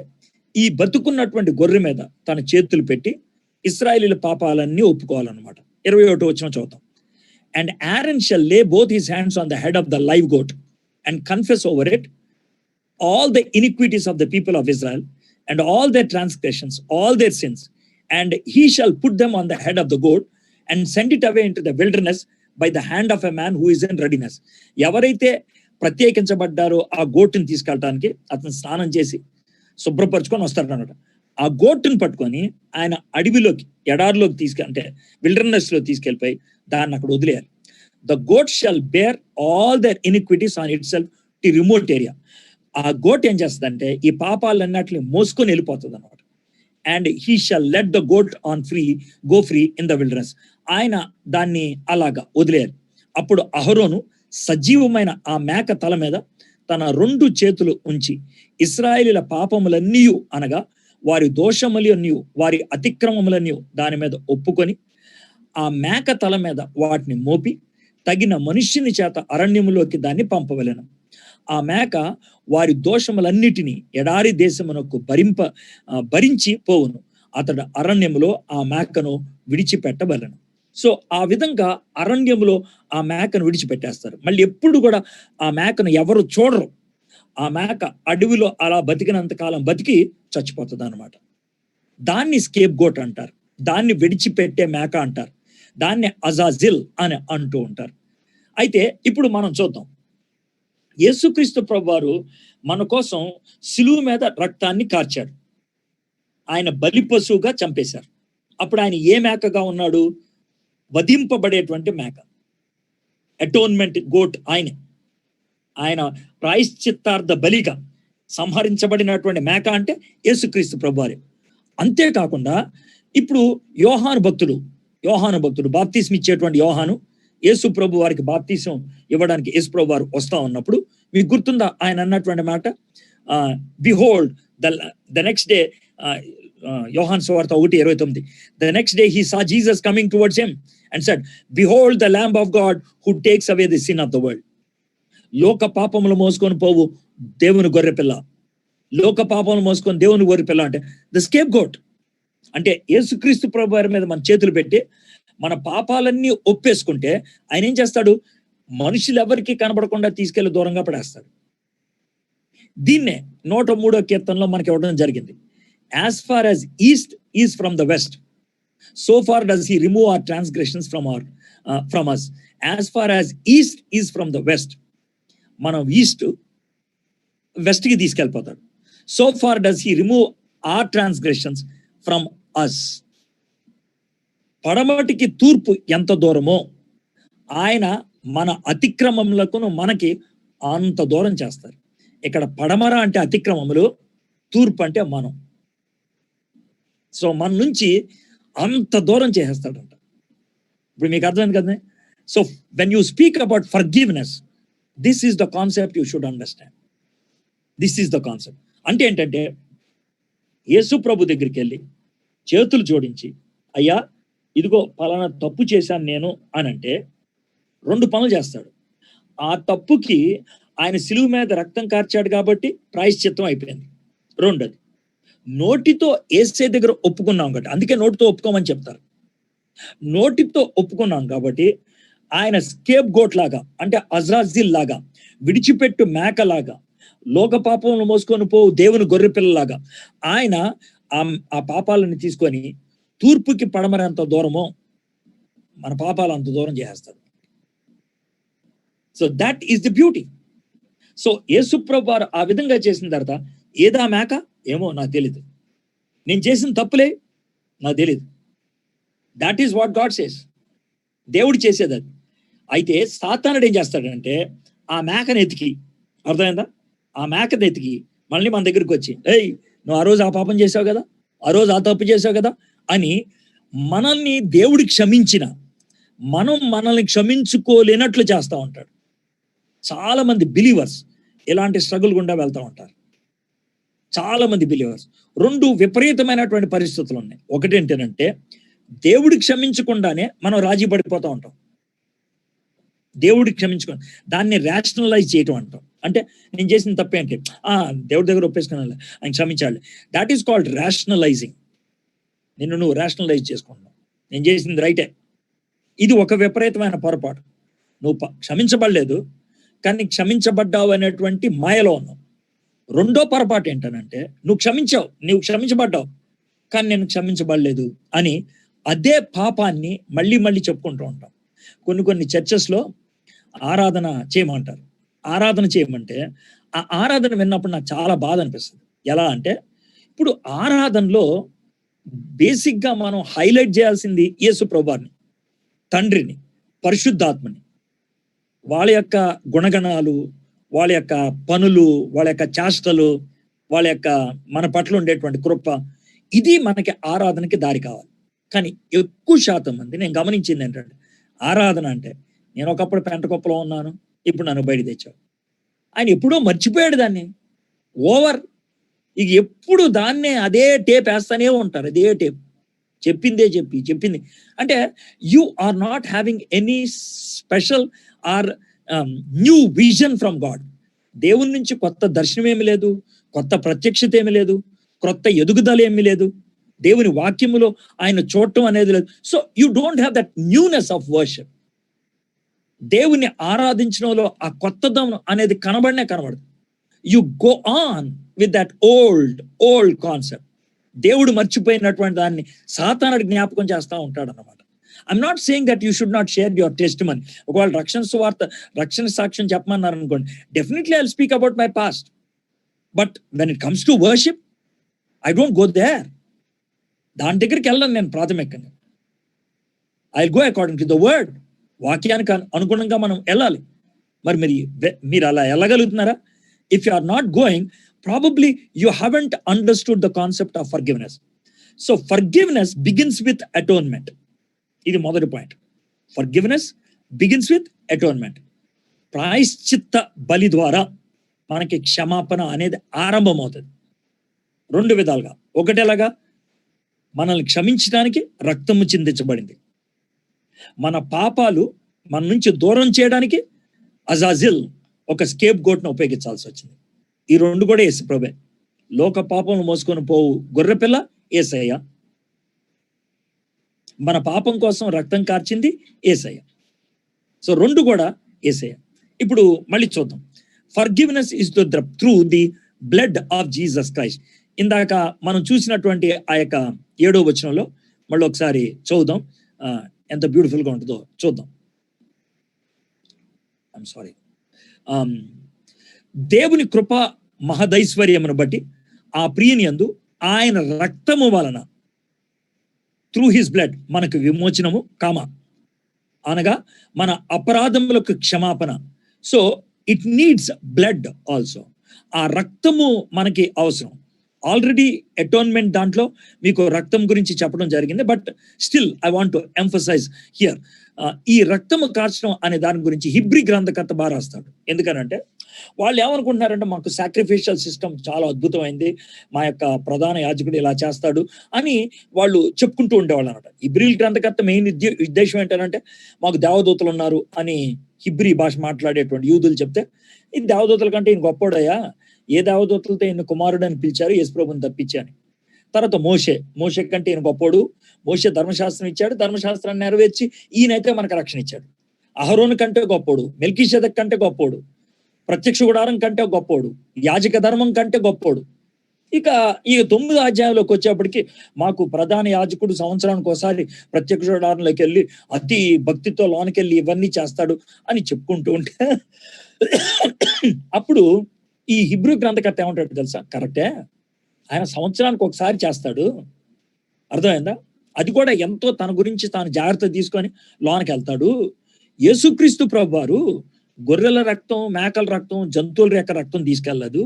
ఈ బతుకున్నటువంటి గొర్రె మీద తన చేతులు పెట్టి ఇశ్రాయేలీల పాపాలన్నీ ఒప్పుకోవాలన్నమాట. 21వ వచనం చదువుతాం. And Aaron shall lay both his hands on the head of the live goat and confess over it all the iniquities of the people of Israel and all their transgressions, all their sins. And he shall put them on the head of the goat and send it away into the wilderness by the hand of a man who is in readiness. ఎవరైతే ప్రత్యేకించబడ్డారో ఆ గోటుని తీసుకెళ్ళటానికి అతను స్నానం చేసి శుభ్రపరచుకొని వస్తాడన్నమాట. ఆ గోటుని పట్టుకొని ఆయన అడవిలోకి, ఎడారిలోకి అంటే విల్డర్నెస్ లో తీసుకెళ్ళిపోయి దాన్ని అక్కడ వదిలేయాలి. The goat shall bear all their iniquities on itself to remote area. ఆ గోట్ ఏం చేస్తుందంటే ఈ పాపాలన్నిటిని మోసుకొని వెళ్ళిపోతుంది అనమాట. And he shall let the goat on go free in the wilderness. ఆయన దాన్ని అలాగా వదిలేయాలి. అప్పుడు అహరోను సజీవమైన ఆ మేక తల మీద తన 2 చేతులు ఉంచి ఇశ్రాయేలీల పాపములన్నీ అనగా వారి దోషములన్నీ, వారి అతిక్రమములన్నీ దాని మీద ఒప్పుకొని ఆ మేక తల మీద వాటిని మోపి తగిన మనుష్యుని చేత అరణ్యములోకి దాన్ని పంపవలెను. ఆ మేక వారి దోషములన్నిటినీ ఎడారి దేశమునకు భరించి పోవును. అతడు అరణ్యములో ఆ మేకను విడిచిపెట్టవలెను. సో ఆ విధంగా అరణ్యములో ఆ మేకను విడిచిపెట్టేస్తారు. మళ్ళీ ఎప్పుడు కూడా ఆ మేకను ఎవరు చూడరు. ఆ మేక అడవిలో అలా బతికినంత కాలం బతికి చచ్చిపోతుంది అనమాట. దాన్ని స్కేప్ గోట్ అంటారు, దాన్ని విడిచిపెట్టే మేక అంటారు, దాన్ని అజాజిల్ అని అంటూ ఉంటారు. అయితే ఇప్పుడు మనం చూద్దాం, యేసుక్రీస్తు ప్రభువారు మన కోసం శిలువ మీద రక్తాన్ని కార్చాడు, ఆయన బలి పశువుగా చంపేశారు. అప్పుడు ఆయన ఏ మేకగా ఉన్నాడు? వధింపబడేటువంటి మేక, అటోన్మెంట్ గోట్. ఆయన ప్రాయశ్చిత్తార్థ బలిగా సంహరించబడినటువంటి మేక అంటే యేసుక్రీస్తు ప్రభువారే. అంతేకాకుండా ఇప్పుడు యోహాను భక్తుడు బాప్తిస్మ ఇచ్చేటువంటి యోహాను, యేసు ప్రభు వారికి బాప్తిసం ఇవ్వడానికి యేసు ప్రభు వారు వస్తా ఉన్నప్పుడు మీకు గుర్తుందా ఆయన అన్నటువంటి మాట? బిహోల్డ్ ద నెక్స్ట్ డే, యోహాను సువార్త 1:29, the next day he saw Jesus coming towards him and said, behold the lamb of God who takes away the sin of the world. లోక పాపములు మోసుకొని పోవు దేవుని గొర్రెపిల్ల, లోక పాపములు మోసుకొని దేవుని గొర్రెపిల్ల అంటే ద స్కేప్ గోట్. అంటే యేసుక్రీస్తు ప్రభు వారి మీద మన చేతులు పెట్టి మన పాపాలన్నీ ఒప్పేసుకుంటే ఆయన ఏం చేస్తాడు? మనుషులు ఎవరికి కనబడకుండా తీసుకెళ్లి దూరంగా పడేస్తాడు. దీన్నే 103వ కీర్తనలో మనకి ఇవ్వడం జరిగింది. As far as east is from the west, so far does he remove our transgressions from us. As far as east is from the west, మనం వెస్ట్ కి తీసుకెళ్ళిపోతాడు. So far does he remove our transgressions from us. పడమటికి తూర్పు ఎంత దూరమో ఆయన మన అతిక్రమములకు మనకి అంత దూరం చేస్తారు. ఇక్కడ పడమర అంటే అతిక్రమములు, తూర్పు అంటే మనం. సో మన నుంచి అంత దూరం చేసేస్తాడంట. ఇప్పుడు మీకు అర్థమైంది కదా? So when you speak about forgiveness, this is the concept you should understand. This is the concept. అంటే ఏంటంటే యేసు ప్రభు దగ్గరికి వెళ్ళి చేతులు జోడించి, అయ్యా ఇదిగో పలానా తప్పు చేశాను నేను అని అంటే 2 పనులు చేస్తాడు. ఆ తప్పుకి ఆయన సిలువ మీద రక్తం కార్చాడు కాబట్టి ప్రాయశ్చిత్తం అయిపోయింది. రెండోది, నోటితో యేసే దగ్గర ఒప్పుకున్నాం కాబట్టి, అందుకే నోటితో ఒప్పుకోమని చెప్తారు. నోటితో ఒప్పుకున్నాం కాబట్టి ఆయన స్కేప్ గోట్ లాగా, అంటే అజ్రాజిల్ లాగా, విడిచిపెట్టు మేక లాగా, లోక పాపములు మోసుకొని పోవు దేవుని గొర్రెపిల్లలాగా ఆయన ఆ పాపాలను తీసుకొని తూర్పుకి పడమర ఎంత దూరమో మన పాపాలు అంత దూరం చేసేస్తాడు. So that is the beauty. So యేసు ప్రభు వారు ఆ విధంగా చేసిన తర్వాత ఏదా మేక ఏమో నాకు తెలీదు, నేను చేసిన తప్పులే నాకు తెలీదు. That is what God says. దేవుడు చేసేది అది. అయితే సాతానుడు ఏం చేస్తాడంటే ఆ మేకను ఎతికి, అర్థమైందా? ఆ మేకను ఎతికి మళ్ళీ మన దగ్గరికి వచ్చి, ఏయ్ నువ్వు ఆ రోజు ఆ పాపం చేసావు కదా, ఆ రోజు ఆ తప్పు చేసావు కదా అని మనల్ని దేవుడి క్షమించిన మనం మనల్ని క్షమించుకోలేనట్లు చేస్తూ ఉంటాడు. చాలా మంది బిలీవర్స్ ఇలాంటి స్ట్రగుల్ గుండా వెళ్తూ ఉంటారు. చాలా మంది బిలీవర్స్ 2 విపరీతమైనటువంటి పరిస్థితులు ఉన్నాయి. ఒకటి ఏంటంటే దేవుడి క్షమించకుండానే మనం రాజీ పడిపోతూ ఉంటాం. దేవుడికి క్షమించుకోండి, దాన్ని రేషనలైజ్ చేయటం అంటాం. అంటే నేను చేసిన తప్పేంటి, దేవుడి దగ్గర ఒప్పేసుకున్నాను, ఆయన క్షమించాలి. That is called rationalising. నువ్వు రేషనలైజ్ చేసుకుంటున్నావు, నేను చేసింది రైటే. ఇది ఒక విపరీతమైన పొరపాటు. నువ్వు క్షమించబడలేదు కానీ క్షమించబడ్డావు అనేటువంటి మాయలో ఉన్నావు. రెండో పొరపాటు ఏంటనంటే నువ్వు క్షమించబడ్డావు కానీ నేను క్షమించబడలేదు అని అదే పాపాన్ని మళ్ళీ మళ్ళీ చెప్పుకుంటూ ఉంటాం. కొన్ని చర్చెస్లో ఆరాధన చేయమంటారు. ఆరాధన చేయమంటే ఆ ఆరాధన విన్నప్పుడు నాకు చాలా బాధ అనిపిస్తుంది. ఎలా అంటే ఇప్పుడు ఆరాధనలో బేసిక్గా మనం హైలైట్ చేయాల్సింది యేసు ప్రభువారిని, తండ్రిని, పరిశుద్ధాత్మని, వాళ్ళ యొక్క గుణగణాలు, వాళ్ళ యొక్క పనులు, వాళ్ళ యొక్క చేష్టలు, వాళ్ళ యొక్క మన పట్ల ఉండేటువంటి కృప, ఇది మనకి ఆరాధనకి దారి కావాలి. కానీ ఎక్కువ శాతం మంది నేను గమనించింది ఏంటంటే ఆరాధన అంటే నేను ఒకప్పుడు పెంటకొప్పలో ఉన్నాను, ఇప్పుడు నన్ను బయట తెచ్చావు. ఆయన ఎప్పుడో మర్చిపోయాడు దాన్ని. ఓవర్. ఇక ఎప్పుడు దాన్నే అదే టేప్ వేస్తానే ఉంటారు. అదే టేప్ చెప్పింది అంటే you are not having any special or new vision from God. దేవుని నుంచి కొత్త దర్శనం ఏమి లేదు, కొత్త ప్రత్యక్షత ఏమి లేదు, కొత్త ఎదుగుదల ఏమి లేదు, దేవుని వాక్యములో ఆయన చూడటం అనేది లేదు. So you don't have that newness of worship. దేవుని ఆరాధించడంలో ఆ కొత్తదనం అనేది కనబడదు. You go on with that old concept. దేవుడు మర్చిపోయినటువంటి దాన్ని సాతానుడు జ్ఞాపకం చేస్తూ ఉంటాడు అన్నమాట. I'm not saying that you should not share your testimony. ఒకవేళ రక్షణ సాక్ష్యం చెప్పమన్నారు అనుకోండి, definitely I will speak about my past. But when it comes to worship, I don't go there. దాని దగ్గరికి వెళ్ళను నేను ప్రాథమికంగా. I go according to the word. వాక్యానికి అనుగుణంగా మనం వెళ్ళాలి. మరి మీరు అలా వెళ్ళగలుగుతున్నారా? If you are not going, probably you haven't understood the concept of forgiveness. So forgiveness begins with atonement. ఇది మొదటి point. Forgiveness begins with atonement. ప్రాయశ్చిత్త బలి ద్వారా మనకి క్షమాపణ అనేది ఆరంభమవుతుంది. 2 విధాలుగా. ఒకటి ఎలాగా? మనల్ని క్షమించడానికి రక్తము చిందించబడింది. మన పాపాలు మన నుంచి దూరం చేయడానికి అజాజిల్ ఒక స్కేప్ గోట్ను ఉపయోగించాల్సి వచ్చింది. ఈ 2 కూడా యేసు ప్రభువే. లోక పాపములు మోసుకొని పోవు గొర్రెపిల్ల యేసయ్య. మన పాపం కోసం రక్తం కార్చింది యేసయ్య. సో 2 కూడా యేసయ్య. ఇప్పుడు మళ్ళీ చూద్దాం. Forgiveness is through the blood of Jesus Christ. ఇందాక మనం చూసినటువంటి ఆ యొక్క 7వ వచనంలో మళ్ళీ ఒకసారి చదువుదాం. ఎంత బ్యూటిఫుల్ గా ఉంటుందో చూద్దాం. I'm sorry. దేవుని కృప మహదైశ్వర్యమును బట్టి ఆ ప్రియని యందు ఆయన రక్తము వలన త్రూ హిస్ బ్లడ్ మనకు విమోచనము అనగా మన అపరాధములకు క్షమాపణ. So it needs blood also. ఆ రక్తము మనకి అవసరం. ఆల్రెడీ అటోన్మెంట్ దాంట్లో మీకు రక్తం గురించి చెప్పడం జరిగింది. But still I want to emphasise here. ఈ రక్తము కార్చడం అనే దాని గురించి హిబ్రీ గ్రంథకర్త బాగా రాస్తాడు. ఎందుకనంటే వాళ్ళు ఏమనుకుంటున్నారంటే మాకు సాక్రిఫిషియల్ సిస్టమ్ చాలా అద్భుతమైంది, మా యొక్క ప్రధాన యాజకుడు ఇలా చేస్తాడు అని వాళ్ళు చెప్పుకుంటూ ఉండేవాళ్ళు అనమాట. హిబ్రీ గ్రంథకర్త మెయిన్ ఉద్దేశం ఏంటంటే మాకు దేవదూతలు ఉన్నారు అని హిబ్రీ భాష మాట్లాడేటువంటి యూదులు చెప్తే, ఈ దేవదూతల కంటే ఈయన గొప్పోడయ్యా, ఏ దేవదూతలతో ఈయన కుమారుడు అని పిలిచారు, యేసుప్రభుని తప్పించాని. తర్వాత మోషే కంటే ఈయన గొప్పోడు, మోషే ధర్మశాస్త్రం ఇచ్చాడు, ధర్మశాస్త్రాన్ని నెరవేర్చి ఈయనైతే మనకు రక్షణ ఇచ్చాడు. అహరోను కంటే గొప్పోడు, మెల్కీషెదెకు కంటే గొప్పోడు, ప్రత్యక్ష గుడారం కంటే గొప్పోడు, యాజక ధర్మం కంటే గొప్పోడు. ఇక ఈ 9వ అధ్యాయంలోకి వచ్చేప్పటికి మాకు ప్రధాన యాజకుడు సంవత్సరానికి ఒకసారి ప్రత్యక్ష గుడారంలోకి వెళ్ళి అతి భక్తితో లోనికి ఇవన్నీ చేస్తాడు అని చెప్పుకుంటూ ఉంటే అప్పుడు ఈ హిబ్రూ గ్రంథకర్త ఏమంటాడు తెలుసా? కరెక్టే, ఆయన సంవత్సరానికి ఒకసారి చేస్తాడు, అర్థమైందా? అది కూడా ఎంతో తన గురించి తాను జాగ్రత్త తీసుకొని లోనికి వెళ్తాడు. యేసుక్రీస్తు ప్రభు వారు గొర్రెల రక్తం, మేకల రక్తం, జంతువుల యొక్క రక్తం తీసుకెళ్ళదు,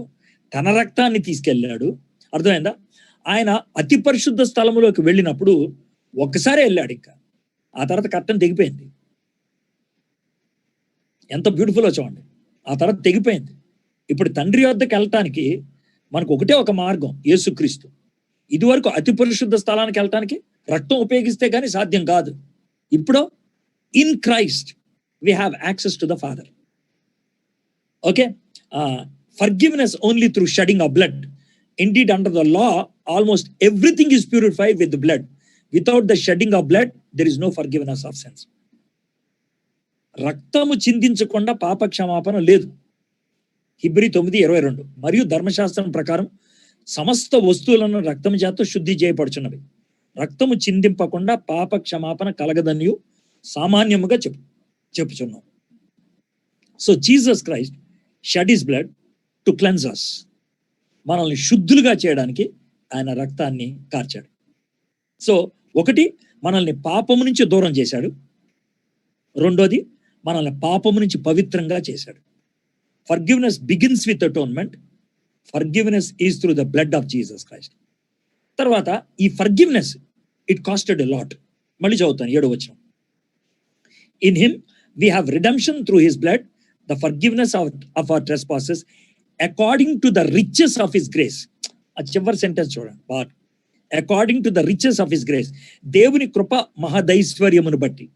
తన రక్తాన్ని తీసుకెళ్ళాడు. అర్థమైందా? ఆయన అతి పరిశుద్ధ స్థలములోకి వెళ్ళినప్పుడు ఒక్కసారే వెళ్ళాడు, ఇంకా ఆ తర్వాత కర్టన్ తెగిపోయింది. ఎంత బ్యూటిఫుల్ చూడండి. ఆ తర్వాత తెగిపోయింది. ఇప్పుడు తండ్రి వద్దకు వెళ్ళటానికి మనకు ఒకటే ఒక మార్గం, యేసుక్రీస్తు. ఇదివరకు అతి పరిశుద్ధ స్థలానికి వెళ్ళటానికి రక్తం ఉపయోగిస్తే కానీ సాధ్యం కాదు. ఇప్పుడు in Christ we have access to the Father. Okay? Forgiveness only through shedding of blood. Indeed, under the law, almost everything is purified with the blood. Without the shedding of blood, there is no forgiveness of sins. రక్తము చిందించకుండా పాప క్షమాపణ లేదు. హిబ్రీ 9:22. మరియు ధర్మశాస్త్రం ప్రకారం సమస్త వస్తువులను రక్తము చేత శుద్ధి చేయబడుచున్నవి. రక్తము చిందింపకుండా పాప క్షమాపణ కలగదనియు సామాన్యముగా చెప్పుచున్నాం. So Jesus Christ shed his blood to cleanse us. మనల్ని శుద్ధులుగా చేయడానికి ఆయన రక్తాన్ని కార్చాడు. సో ఒకటి, మనల్ని పాపము నుంచి దూరం చేశాడు. రెండోది, మనల్ని పాపము నుంచి పవిత్రంగా చేశాడు. Forgiveness begins with atonement. Forgiveness is through the blood of Jesus Christ. తర్వాత ఈ forgiveness it costed a lot. మళ్ళీ చదువుతాను 7వ వచనం. In him we have redemption through his blood, the forgiveness of our trespasses, according to the riches of his grace. ఆ చివరి sentence చూడండి. But according to the riches of his grace, దేవుని కృప మహదైశ్వర్యమును బట్టి.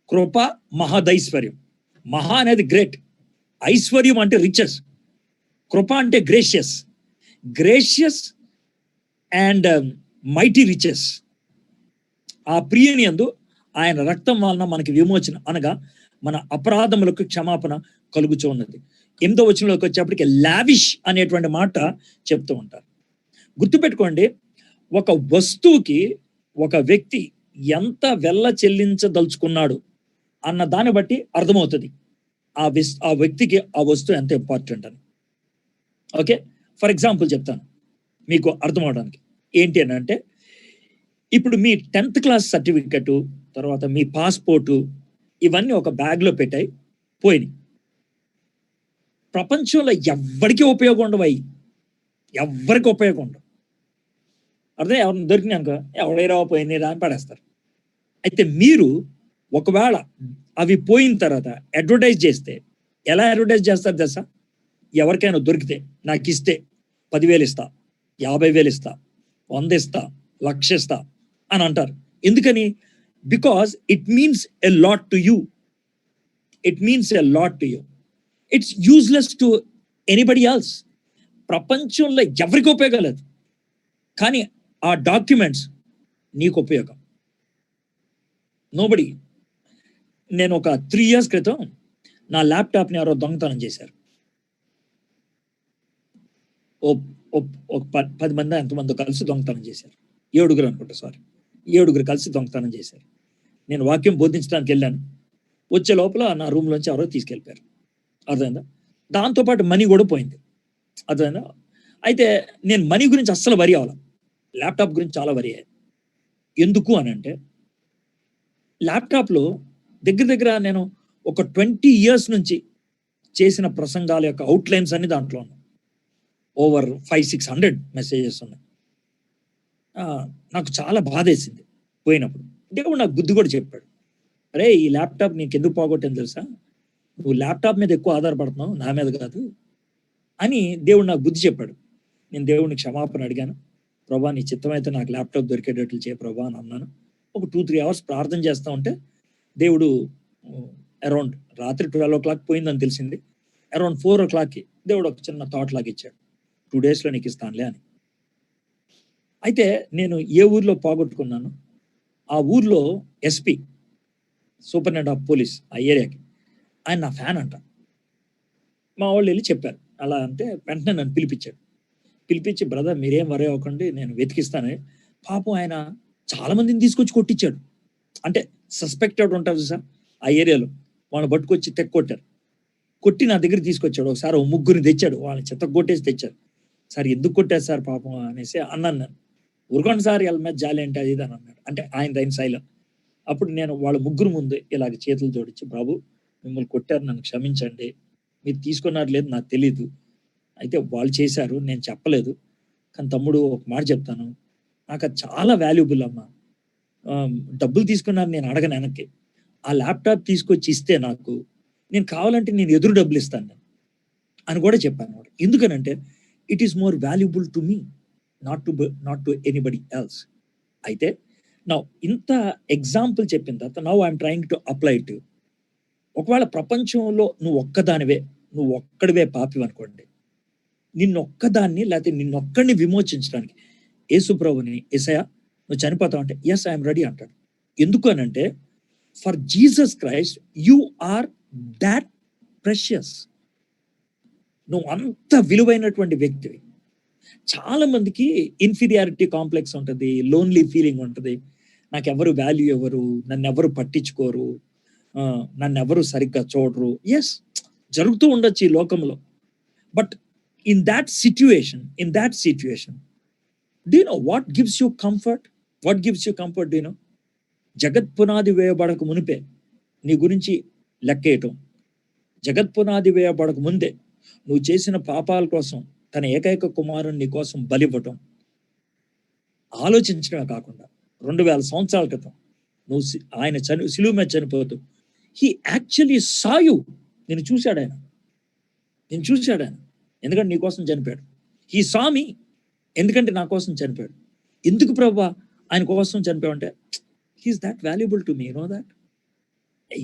కృప మహదైశ్వర్యం. మహా అనేది గ్రేట్, ఐశ్వర్యం అంటే రిచెస్, కృప అంటే gracious. Gracious and mighty riches. ఆ ప్రియని యందు ఆయన రక్తం వలన మనకి విమోచన, అనగా మన అపరాధములకు క్షమాపణ కలుగుచూ ఉన్నది. 8వ వచనంలోకి వచ్చేప్పటికి లావిష్ అనేటువంటి మాట చెప్తూ ఉంటారు. గుర్తుపెట్టుకోండి, ఒక వస్తువుకి ఒక వ్యక్తి ఎంత వెల్ల చెల్లించదలుచుకున్నాడు అన్న దాన్ని బట్టి అర్థమవుతుంది ఆ వ్యక్తికి ఆ వస్తువు ఎంత ఇంపార్టెంట్ అని. ఓకే, ఫర్ ఎగ్జాంపుల్ చెప్తాను మీకు అర్థం అవడానికి. ఏంటి అని అంటే, ఇప్పుడు మీ 10th క్లాస్ సర్టిఫికెట్, తర్వాత మీ పాస్‌పోర్టు ఇవన్నీ ఒక బ్యాగ్‌లో పెట్టాయి, పోయినాయి. ప్రపంచంలో ఎవ్వడికి ఉపయోగం ఉండవయి. ఎవ్వరికి ఉపయోగం ఉండవు. అర్థం ఎవరైనా దొరికినాయనుకో, ఎవడేరా పోయినయిరా అని పడేస్తారు. అయితే మీరు ఒకవేళ అవి పోయిన తర్వాత అడ్వర్టైజ్ చేస్తే ఎలా అడ్వర్టైజ్ చేస్తారు తెలుసా? ఎవరికైనా దొరికితే నాకిస్తే 10,000 ఇస్తా, 50,000 ఇస్తా, 100 ఇస్తా, 1,00,000 ఇస్తా అని అంటారు. ఎందుకని? Because it means a lot to you. It means a lot to you. It's useless to anybody else. ప్రపంచంలో ఎవరికి ఉపయోగం లేదు. కానీ ఆ డాక్యుమెంట్స్ నీకు ఉపయోగం. నోబడి. నేను ఒక 3 years క్రితం నా ల్యాప్‌టాప్‌ని ఎవరో దొంగతనం చేశారు. ఒక 10 మందో ఎంతమందో కలిసి దొంగతనం చేశారు. 7గురు అనుకుంటా, సారీ. 7గురు కలిసి దొంగతనం చేశారు. నేను వాక్యం బోధించడానికి వెళ్ళాను. వచ్చే లోపల నా రూమ్‌లోంచి ఎవరో తీసుకెళ్ళిపోయారు. అర్థమైందా? దాంతో పాటు మనీ కూడా పోయింది. అర్థమైందా? అయితే నేను మనీ గురించి అస్సలు వరీ అవ్వలా. ల్యాప్‌టాప్ గురించి చాలా వరీ అయ్యాను. ఎందుకు అనంటే ల్యాప్‌టాప్‌లో దగ్గర నేను ఒక 20 years నుంచి చేసిన ప్రసంగాల యొక్క అవుట్‌లైన్స్ అన్ని దాంట్లో ఉన్నాయి. ఓవర్ 500-600 మెసేజెస్ ఉన్నాయి. నాకు చాలా బాధేసింది పోయినప్పుడు. దేవుడు నాకు బుద్ధి కూడా చెప్పాడు. "అరేయ్! ఈ ల్యాప్‌టాప్ నీకెందుకు పోగొట్టాను తెలుసా? నువ్వు ల్యాప్‌టాప్ మీద ఎక్కువ ఆధారపడుతున్నావు, నా మీద కాదు" అని దేవుడు నాకు బుద్ధి చెప్పాడు. నేను దేవుడిని క్షమాపణ అడిగాను. "ప్రభా, నీ చిత్తమైతే నాకు ల్యాప్‌టాప్ దొరికేటట్లు చేయి ప్రభా" అని అన్నాను. ఒక 2-3 hours ప్రార్థన చేస్తా ఉంటే దేవుడు అరౌండ్ రాత్రి 12:00 పోయిందని తెలిసింది. అరౌండ్ 4:00కి దేవుడు ఒక చిన్న థాట్ లాగా ఇచ్చాడు. 2 daysలో నీకు ఇస్తానులే అని. అయితే నేను ఏ ఊర్లో పోగొట్టుకున్నాను, ఆ ఊర్లో ఎస్పీ, సూపరింటెండెంట్ ఆఫ్ పోలీస్ ఆ ఏరియాకి, ఆయన నా ఫ్యాన్ అంట. మా వాళ్ళు వెళ్ళి చెప్పారు. అలా అంటే వెంటనే నన్ను పిలిపించాడు. పిలిపించి, "బ్రదర్ మీరేం వరీ అవ్వకండి, నేను వెతికిస్తాను." పాపం ఆయన చాలా మందిని తీసుకొచ్చి కొట్టించాడు. అంటే సస్పెక్టెడ్ ఉంటారు చూసా ఆ ఏరియాలో, వాళ్ళని పట్టుకొచ్చి కొట్టారు. కొట్టి నా దగ్గరికి తీసుకొచ్చాడు. ఒకసారి 3 తెచ్చాడు. వాళ్ళని చితగ్గొట్టేసి తెచ్చారు. "సార్ ఎందుకు కొట్టారు సార్ పాపం" అనేసి అన్నాను నేను. "ఊరుకోండి సార్, వీళ్ళ మీద జాలి ఏంటి అది ఇది" అని అన్నాడు. అంటే ఆయన శైలి. అప్పుడు నేను వాళ్ళ 3 ముందు ఇలాగ చేతులు జోడించి, "బాబు, మిమ్మల్ని కొట్టారు, నన్ను క్షమించండి. మీరు తీసుకున్నారో లేదో నాకు తెలీదు. అయితే వాళ్ళు చేశారు, నేను చెప్పలేదు. కానీ తమ్ముడు ఒక మాట చెప్తాను, నాకు అది చాలా వాల్యుబుల్ అమ్మా. డబ్బులు తీసుకున్నారు, నేను అడగను వెనక్కి. ఆ ల్యాప్‌టాప్ తీసుకొచ్చి ఇస్తే నాకు, నేను కావాలంటే నేను ఎదురు డబ్బులు ఇస్తాను నేను" అని కూడా చెప్పాను. ఎందుకనంటే it is more valuable to me, not to anybody else. అయితే నౌ ఇంత ఎగ్జాంపుల్ చెప్పిన తర్వాత now I am trying to apply to. ఒకవేళ ప్రపంచంలో నువ్వు ఒక్కడివే పాపివనుకోండి, నిన్నొక్కదాన్ని లేకపోతే నిన్నొక్కడిని విమోచించడానికి యేసుప్రభుని, "యేసయ్యా నువ్వు చనిపోతావు" అంటే, "యెస్, ఐ యామ్ రెడీ" అంటాడు. ఎందుకు అనంటే for Jesus Christ you are that precious. నువ్వు అంత విలువైనటువంటి వ్యక్తివి. చాలా మందికి ఇన్ఫీరియారిటీ కాంప్లెక్స్ ఉంటది, లోన్లీ ఫీలింగ్ ఉంటది. నాకెవరు వాల్యూ ఇవ్వరు, నన్నెవరు పట్టించుకోరు, నన్నెవరు సరిగ్గా చూడరు. యెస్, జరుగుతూ ఉండొచ్చు ఈ లోకంలో. But in that situation do you know what gives you comfort? Do you know? జగత్పునాది వేయబడక మునిపే నీ గురించి లెక్కేయటం, జగత్పునాది వేయబడక ముందే నువ్వు చేసిన పాపాల కోసం తన ఏకైక కుమారుని నీ కోసం బలివ్వటం, ఆలోచించడమే కాకుండా 2000 సంవత్సరాల క్రితం నువ్వు ఆయన సిలువ మీద చనిపోతూ హీ యాక్చువల్లీ సా యూ. నేను చూశాడు ఆయన. ఎందుకంటే నీ కోసం చనిపోయాడు. హీ సా మీ, ఎందుకంటే నా కోసం చనిపోయాడు. ఎందుకు ప్రభువా ఆయన కోసం చనిపోయావు అంటే, he is that valuable to me, know that.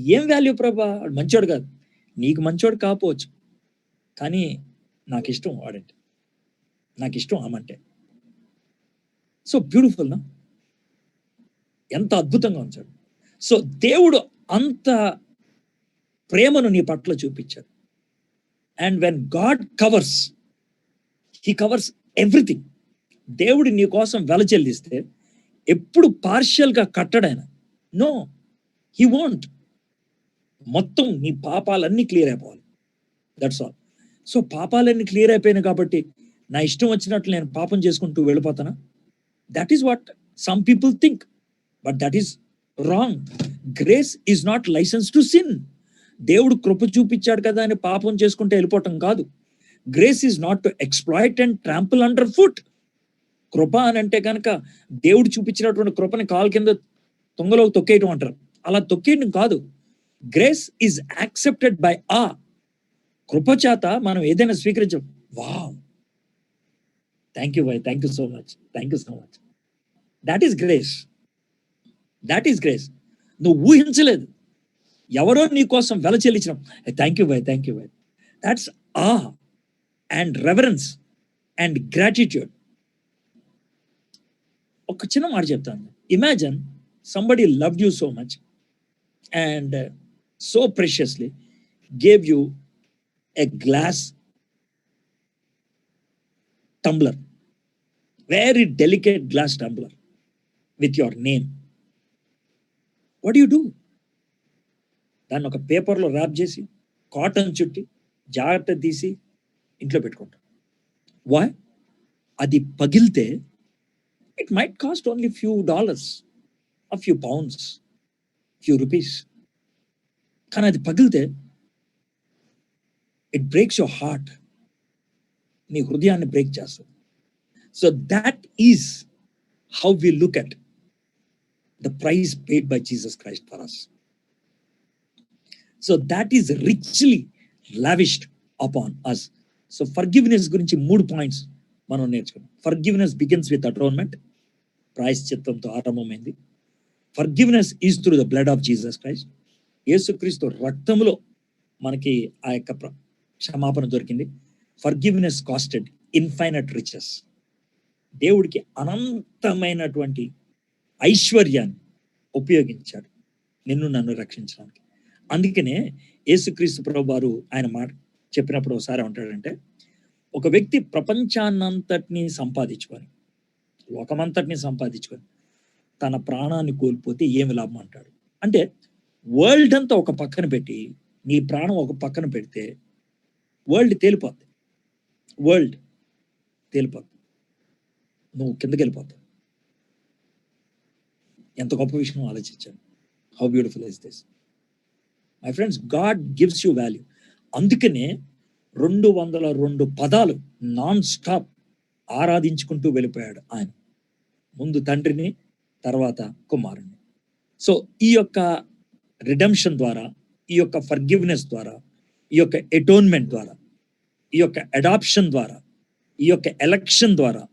ఏం వాల్యూ ప్రభా, మంచోడు కాదు. నీకు మంచోడు కాకపోవచ్చు, కానీ నాకు ఇష్టం వాడంటే, నాకు ఇష్టం ఆమంటే. సో బ్యూటిఫుల్ నా, ఎంత అద్భుతంగా ఉంచాడు. సో దేవుడు అంత ప్రేమను నీ పట్ల చూపించాడు. And when God covers, he covers everything. దేవుడు నీ కోసం వెల చెల్లిస్తే ఎప్పుడు పార్షియల్గా కట్టడాయన. No, he won't. మొత్తం నీ పాపాలన్నీ క్లియర్ అయిపోవాలి. That's all. సో పాపాలన్నీ క్లియర్ అయిపోయినాయి కాబట్టి నా ఇష్టం వచ్చినట్లు నేను పాపం చేసుకుంటూ వెళ్ళిపోతానా? That is what Some people think, but that is wrong. Grace is not license to sin. దేవుడు కృప చూపించాడు కదా అని పాపం చేసుకుంటే వెళ్ళిపోవటం కాదు. Grace is not to exploit and trample underfoot. కృప అని అంటే కనుక దేవుడు చూపించినటువంటి కృపని కాలు కింద తొంగలోకి తొక్కేయటం అంటారు. అలా తొక్కేయడం కాదు. గ్రేస్ ఈజ్ యాక్సెప్టెడ్ బై ఆ కృప చేత మనం ఏదైనా స్వీకరించాం. Wow, thank you boy, thank you so much, thank you so much. That is grace. That is grace. నువ్వు ఊహించలేదు, ఎవరో నీ కోసం వెల చెల్లించడం. Thank you boy, thank you boy. That's awe and reverence and gratitude. ఒక చిన్న మాట చెప్తాను. Imagine somebody loved you so much and so preciously gave you a glass tumbler, very delicate glass tumbler with your name. What do? దాన్ని ఒక పేపర్లో rap చేసి cotton చుట్టి జాగ్రత్త తీసి ఇంట్లో పెట్టుకుంటాం. వై? అది పగిలితే it might cost only few dollars, a few pounds, few rupees. కానీ అది పగిలితే it breaks your heart. నీ హృదయాన్ని బ్రేక్ చేస్తుంది. So that is how we look at the price paid by Jesus Christ for us. So that is richly lavished upon us. So forgiveness గురించి 3 points మనం నేర్చుకున్నాం. Forgiveness begins with atonement. ప్రాయశ్చిత్తంతో ఆరంభమైంది. Forgiveness is through the blood of Jesus Christ. యేసుక్రీస్తు రక్తములో మనకి ఆ యొక్క క్షమాపణ దొరికింది. Forgiveness costed infinite riches. దేవుడికి అనంతమైనటువంటి ఐశ్వర్యాన్ని ఉపయోగించాడు నిన్ను నన్ను రక్షించడానికి. అందుకనే యేసుక్రీస్తు ప్రభువారు ఆయన మాట చెప్పినప్పుడు ఒకసారి ఉంటాడంటే, ఒక వ్యక్తి ప్రపంచాన్నంతటినీ సంపాదించుకొని, లోకమంతటినీ సంపాదించుకొని తన ప్రాణాన్ని కోల్పోతే ఏమి లాభం అంటాడు. అంటే వరల్డ్ అంతా ఒక పక్కన పెట్టి నీ ప్రాణం ఒక పక్కన పెడితే వరల్డ్ తేలిపోద్ది. వరల్డ్ తేలిపోద్ది, నువ్వు కిందకి వెళ్ళిపోతావు. ఎంత గొప్ప విషయం ఆలోచించాను. How beautiful is this my friends. God gives you value. అందుకనే 202 పదాలు నాన్ స్టాప్ ఆరాధించుకుంటూ వెళ్ళిపోయాడు ఆయన. ముందు తండ్రిని, తర్వాత కుమారుని. సో ఈ యొక్క రిడెంప్షన్ ద్వారా, ఈ యొక్క ఫర్గివ్నెస్ ద్వారా, ఈ యొక్క ఎటోన్మెంట్ ద్వారా, ఈ యొక్క అడాప్షన్ ద్వారా, ఈ యొక్క ఎలక్షన్ ద్వారా,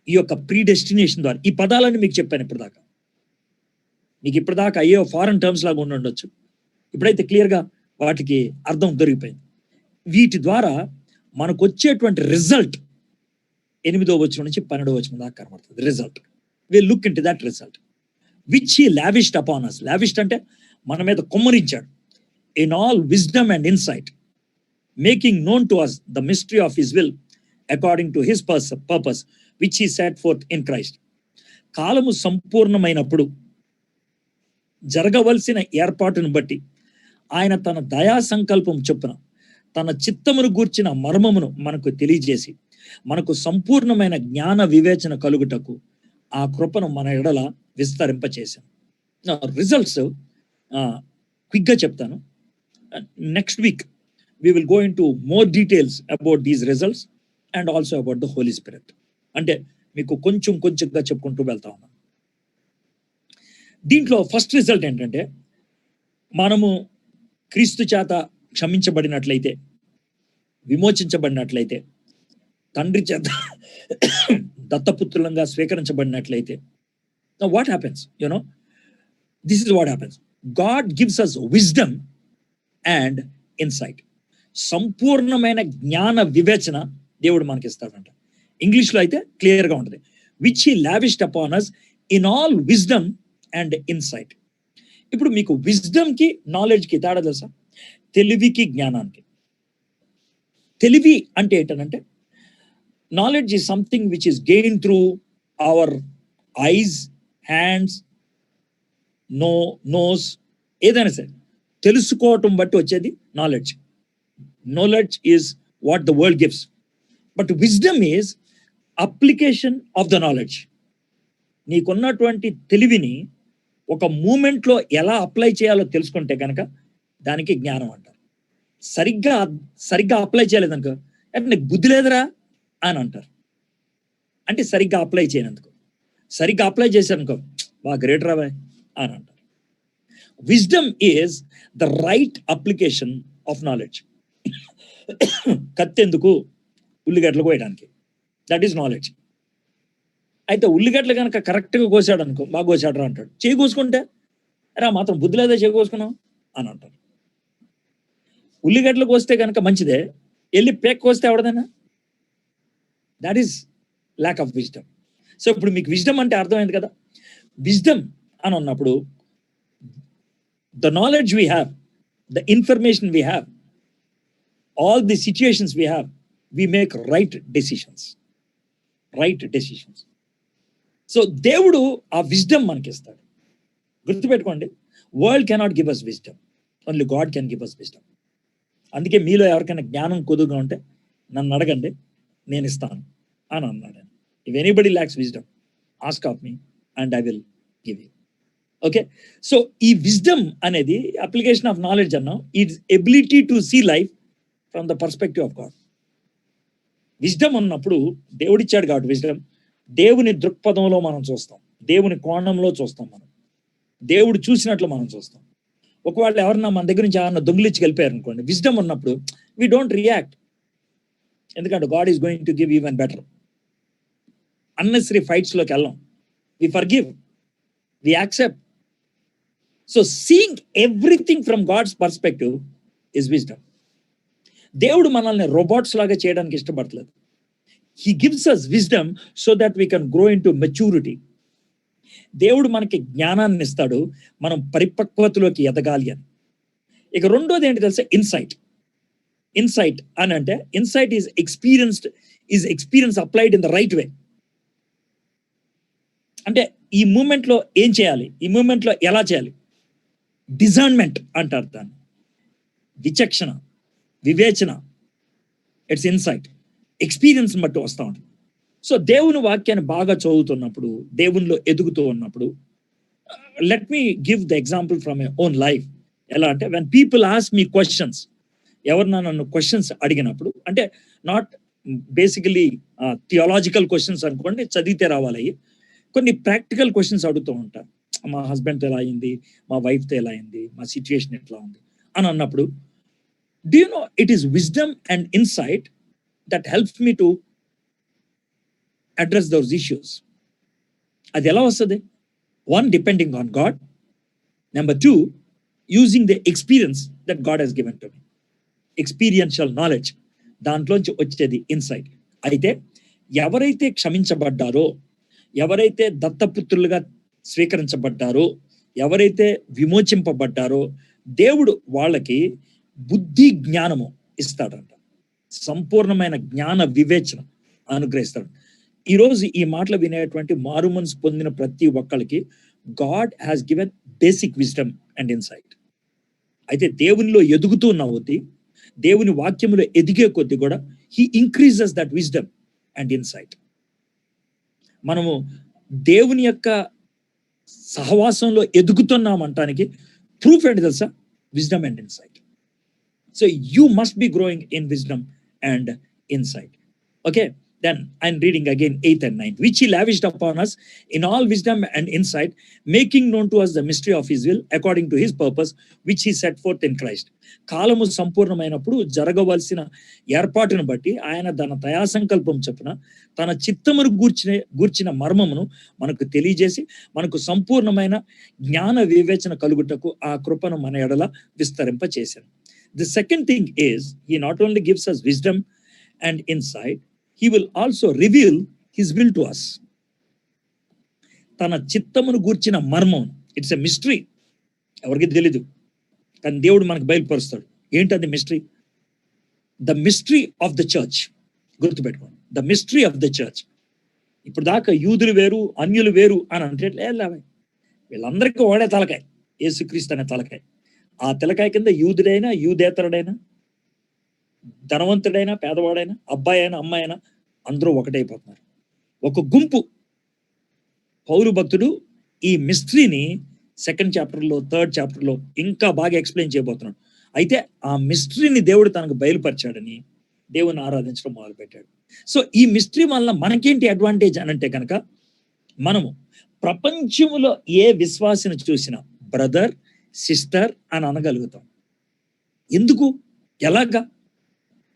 ఈ యొక్క ప్రీడెస్టినేషన్ ద్వారా, ఈ పదాలన్నీ మీకు చెప్పాను ఇప్పటిదాకా. మీకు ఇప్పటిదాకా అయ్యో ఫారెన్ టర్మ్స్ లాగా ఉండొచ్చు, ఇప్పుడైతే క్లియర్గా వాటికి అర్థం దొరికిపోయింది. వీటి ద్వారా మనకు వచ్చేటువంటి రిజల్ట్ 8వ వచనం నుంచి 12వ వచనం దాకా కనబడుతుంది. Result will look into that result which he lavished upon us. Lavished అంటే మన మీద కుమ్మరించాడు. In all wisdom and insight, making known to us the mystery of his will according to his purpose which he set forth in Christ. కాలము సంపూర్ణమైనప్పుడు జరగవలసిన ఏర్పాటును బట్టి ఆయన తన దయా సంకల్పం చొప్పున తన చిత్తమును గూర్చిన మర్మమును మనకు తెలియజేసి, మనకు సంపూర్ణమైన జ్ఞాన వివేచన కలుగుటకు ఆ కృపను మన ఎడల విస్తరింపచేశాను. రిజల్ట్స్ క్విక్గా చెప్తాను. Next week we will go into more details about these results and also about the Holy Spirit. అంటే మీకు కొంచెంగా చెప్పుకుంటూ వెళ్తా ఉన్నాను. దీంట్లో ఫస్ట్ రిజల్ట్ ఏంటంటే, మనము క్రీస్తు చేత క్షమించబడినట్లయితే, విమోచించబడినట్లయితే, తండ్రి చేత దత్తపుత్రులంగా స్వీకరించబడినట్లయితే, what happens? This is what happens. God gives us wisdom and insight. సంపూర్ణమైన జ్ఞాన వివేచన దేవుడు మనకి ఇస్తాడంట. ఇంగ్లీష్లో అయితే క్లియర్గా ఉంటుంది, which he lavished upon us in all wisdom and insight. ఇప్పుడు మీకు విజ్డమ్కి నాలెడ్జ్కి తేడా తెలుసా? తెలివికి జ్ఞానానికి. తెలివి అంటే ఏంటంటే, knowledge is something which is gain through our eyes, hands, nose, ఏదైనా సరే తెలుసుకోవటం బట్టి వచ్చేది knowledge. Knowledge is what the world gives, but wisdom is application of the knowledge. నీకున్నటువంటి తెలివిని ఒక మూమెంట్లో ఎలా అప్లై చేయాలో తెలుసుకుంటే కనుక దానికి జ్ఞానం అంటారు. సరిగ్గా అప్లై చేయలేదనుకో, అంటే నీకు బుద్ధి లేదురా అని అంటారు. అంటే సరిగ్గా అప్లై చేయనందుకు. సరిగ్గా అప్లై చేశారనుకో, వా గ్రేట్ రా బాయ్ అని అంటారు. Wisdom is the right application of knowledge. కత్తెందుకు? ఉల్లిగడ్డలు కోయడానికి. That is knowledge. అయితే ఉల్లిగడ్డలు కనుక కరెక్ట్గా కోసాడు అనుకో, బాగా కోసాడు రా అంటాడు. చేయి కోసుకుంటే రా మాత్రం బుద్ధి లేదా చేయి కోసుకున్నావు అని అంటారు. ఉల్లిగడ్డలు కోస్తే కనుక మంచిదే, వెళ్ళి పేక్ కోస్తే ఎవడదైనా? That is lack of wisdom. So ఇప్పుడు మీకు విజ్డమ్ అంటే అర్థమైంది కదా. విజ్డమ్ అని అన్నప్పుడు the knowledge we have, the information we have, all the situations we have, we make right decisions. So దేవుడు ఆ విజ్డమ్ మనకిస్తాడు. గుర్తుపెట్టుకోండి, world cannot give us wisdom, only God can give us wisdom. అందుకే మీలో ఎవరికైనా జ్ఞానం కొద్దుగా ఉంటే నన్ను అడగండి, నేను ఇస్తాను అని అన్నాడు. If anybody lacks wisdom, ask of me and I will give you. Okay, so ఈ విజ్డమ్ అనేది అప్లికేషన్ ఆఫ్ నాలెడ్జ్ అన్నాం. It's ability to see life from the perspective of God. Wisdom ఉన్నప్పుడు దేవుడిచ్చాడు కాబట్టి విజ్డమ్, దేవుని దృక్పథంలో మనం చూస్తాం, దేవుని కోణంలో చూస్తాం, మనం దేవుడు చూసినట్లు మనం చూస్తాం. ఒకవేళ ఎవరన్నా మన దగ్గర నుంచి ఏమన్నా దొంగిలించి వెళ్ళిపోయారు అనుకోండి, విజ్డమ్ ఉన్నప్పుడు వీ డోంట్ రియాక్ట్, ఎందుకంటే God is going to give even better. Unnecessary ఫైట్స్లోకి వెళ్ళాం, we forgive, we accept. So seeing everything from God's perspective is wisdom. దేవుడు మనల్ని రోబోట్స్ లాగా చేయడానికి ఇష్టపడలేదు. He gives us wisdom so that we can grow into maturity. దేవుడు మనకి జ్ఞానాన్ని ఇస్తాడు, మనం పరిపక్వతలోకి ఎదగాలి అని. ఇక రెండోది ఏంటి తెలుసా? ఇన్సైట్ అని అంటే, insight is experience applied in the right way. అంటే ఈ మూమెంట్లో ఏం చేయాలి, ఈ మూమెంట్లో ఎలా చేయాలి, డిజర్న్మెంట్ అంటారు దాన్ని. విచక్షణ, వివేచన, ఇట్స్ ఇన్సైట్. ఎక్స్పీరియన్స్ బట్టి వస్తూ ఉంటుంది. సో దేవుని వాక్యాన్ని బాగా చదువుతున్నప్పుడు, దేవునిలో ఎదుగుతూ ఉన్నప్పుడు, let me give the example from my own life. ఎలా అంటే, when people ask me questions, ఎవరన్నా నన్ను క్వశ్చన్స్ అడిగినప్పుడు, అంటే నాట్ బేసికలీ థియాలజికల్ క్వశ్చన్స్ అనుకోండి, చదివితే రావాలి, కొన్ని ప్రాక్టికల్ క్వశ్చన్స్ అడుగుతూ ఉంటారు. మా హస్బెండ్తో ఎలా అయింది, మా వైఫ్తో ఎలా అయింది, మా సిచ్యుయేషన్ ఎట్లా ఉంది అని అన్నప్పుడు, do you know it is wisdom and insight that helps me to address those issues. అది ఎలా వస్తుంది? One, depending on God. Number two, using the experience that God has given to me. Experiential knowledge, దాంట్లోంచి వచ్చేది insight. అయితే ఎవరైతే క్షమించబడ్డారో, ఎవరైతే దత్తపుత్రులుగా స్వీకరించబడ్డారో, ఎవరైతే విమోచింపబడ్డారో, దేవుడు వాళ్ళకి బుద్ధి జ్ఞానము ఇస్తాడంట. సంపూర్ణమైన జ్ఞాన వివేచన అనుగ్రహిస్తాడు. ఈరోజు ఈ మాటలు వినేటువంటి మారు మనసు పొందిన ప్రతి ఒక్కరికి God has given basic wisdom and insight. అయితే దేవునిలో ఎదుగుతూ ఉన్న కొద్దీ, దేవుని వాక్యములో ఎదిగే కొద్దీ కూడా he increases that wisdom and insight. మనము దేవుని యొక్క సహవాసంలో ఎదుగుతున్నామంటానికి ప్రూఫ్ ఏంటి తెలుసా? Wisdom and insight. So you must be growing in wisdom and insight. Okay, then I'm reading again 8th and 9th. Which he lavished upon us in all wisdom and insight, making known to us the mystery of his will according to his purpose, which he set forth in Christ. కాలము సంపూర్ణమైనప్పుడు జరగవలసిన ఏర్పాటును బట్టి ఆయన తన దయా సంకల్పం చొప్పున తన చిత్తమును గూర్చిన మర్మమును మనకు తెలియజేసి, మనకు సంపూర్ణమైన జ్ఞాన వివేచన కలుగుటకు ఆ కృపను మన ఎడల విస్తరింప చేశాను. The second thing is, he not only gives us wisdom and insight, he will also reveal his will to us. తన చిత్తమును గూర్చిన మర్మం, ఇట్స్ ఎ మిస్టరీ, ఎవరికి తెలీదు, కానీ దేవుడు మనకు బయలుపరుస్తాడు. ఏంటది mystery? The mystery of the church. గుర్తుపెట్టుకోండి, the mystery of the church. ఇప్పుడు దాకా యూదులు వేరు, అన్యులు వేరు అని అంటే వీళ్ళందరికీ వాడే తలకాయ, యేసుక్రీస్తు అనే తలకాయ. ఆ తలకాయ కింద యూదుడైనా, యూదేతరుడైనా, ధనవంతుడైనా, పేదవాడైనా, అబ్బాయి అయినా, అమ్మాయి అయినా, అందరూ ఒకటైపోతున్నారు. ఒక గుంపు పౌలు భక్తుడు ఈ మిస్టరీని సెకండ్ చాప్టర్లో, థర్డ్ చాప్టర్లో ఇంకా బాగా ఎక్స్ప్లెయిన్ చేయబోతున్నాడు. అయితే ఆ మిస్టరీని దేవుడు తనకు బయలుపరిచాడని దేవుని ఆరాధించడం మొదలుపెట్టాడు. సో ఈ మిస్టరీ వల్ల మనకేంటి అడ్వాంటేజ్ అని అంటే కనుక, మనము ప్రపంచంలో ఏ విశ్వాసిని చూసినా బ్రదర్, సిస్టర్ అని అనగలుగుతాం. ఎందుకు? ఎలాగా?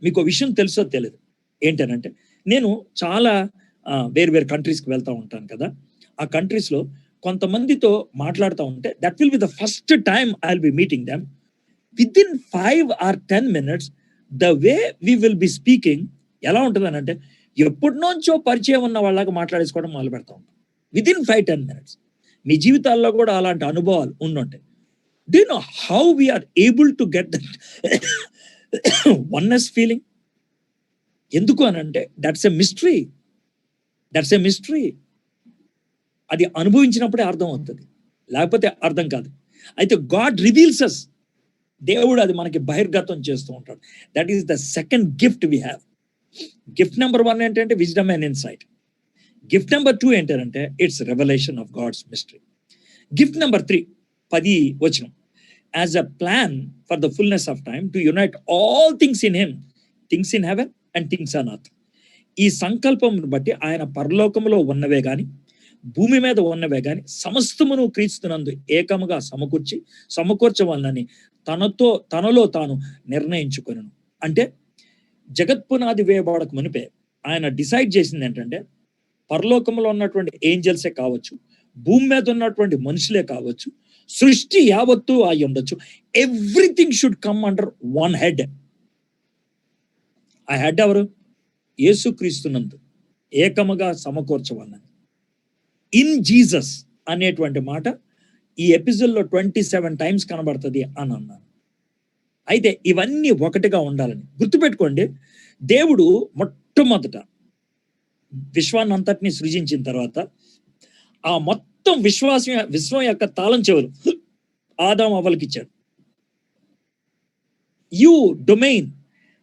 మీకు విషయం తెలుసో తెలియదు. ఏంటనంటే, నేను చాలా వేరు వేరు కంట్రీస్కి వెళ్తా ఉంటాను కదా. ఆ కంట్రీస్లో కొంతమందితో మాట్లాడుతూ ఉంటే that will be the first time I will be meeting them. Within 5 or 10 minutes the way we will be speaking ఎలా ఉంటుంది అని అంటే, ఎప్పటినుంచో పరిచయం ఉన్న వాళ్ళగా మాట్లాడేసుకోవడం మొదలు పెడతా ఉంటాం. With in 5-10 minutes. మీ జీవితాల్లో కూడా అలాంటి అనుభవాలు ఉండుంటాయి. Do you know how we are able to get that oneness feeling? ఎందుకు అని అంటే that's a mystery. That's a mystery. అది అనుభవించినప్పుడే అర్థం అవుతుంది, లేకపోతే అర్థం కాదు. అయితే గాడ్ రివీల్స్ అస్. దేవుడు అది మనకి బహిర్గతం చేస్తూ ఉంటాడు. That is the second gift we have. Gift number 1 ఏంటంటే wisdom and insight. Gift number 2 ఏంటంటే it's revolution of God's mystery. Gift number 3 10 వచనం. As a plan for the fullness of time to unite all things in him, things in heaven and things on earth. ఈ సంకల్పం బట్టి ఆయన పరలోకములో ఉన్నవే గాని, భూమి మీద ఉన్నవే గాని సమస్తమును క్రీస్తునందు ఏకముగా సమకూర్చవాలని తనలో తాను నిర్ణయించుకొనెను. అంటే జగత్పునాది వేయబడక మునిపే ఆయన డిసైడ్ చేసింది ఏంటంటే, పరలోకంలో ఉన్నటువంటి ఏంజల్సే కావచ్చు, భూమి మీద ఉన్నటువంటి మనుషులే కావచ్చు, సృష్టి యావత్తు అయి ఉండొచ్చు, everything should come under one head. ఆ హెడ్ ఎవరు? యేసుక్రీస్తునందు ఏకముగా సమకూర్చవాలని. ఇన్ జీసస్ అనేటువంటి మాట ఈ ఎపిసోడ్లో 27 times కనబడుతుంది అని అన్నాను. అయితే ఇవన్నీ ఒకటిగా ఉండాలని గుర్తుపెట్టుకోండి. దేవుడు మొట్టమొదట విశ్వాన్ని అంతటిని సృజించిన తర్వాత ఆ మొత్తం విశ్వం యొక్క తాళం చెవులు ఆదాము అవ్వలకి ఇచ్చాడు. యు డొమైన్,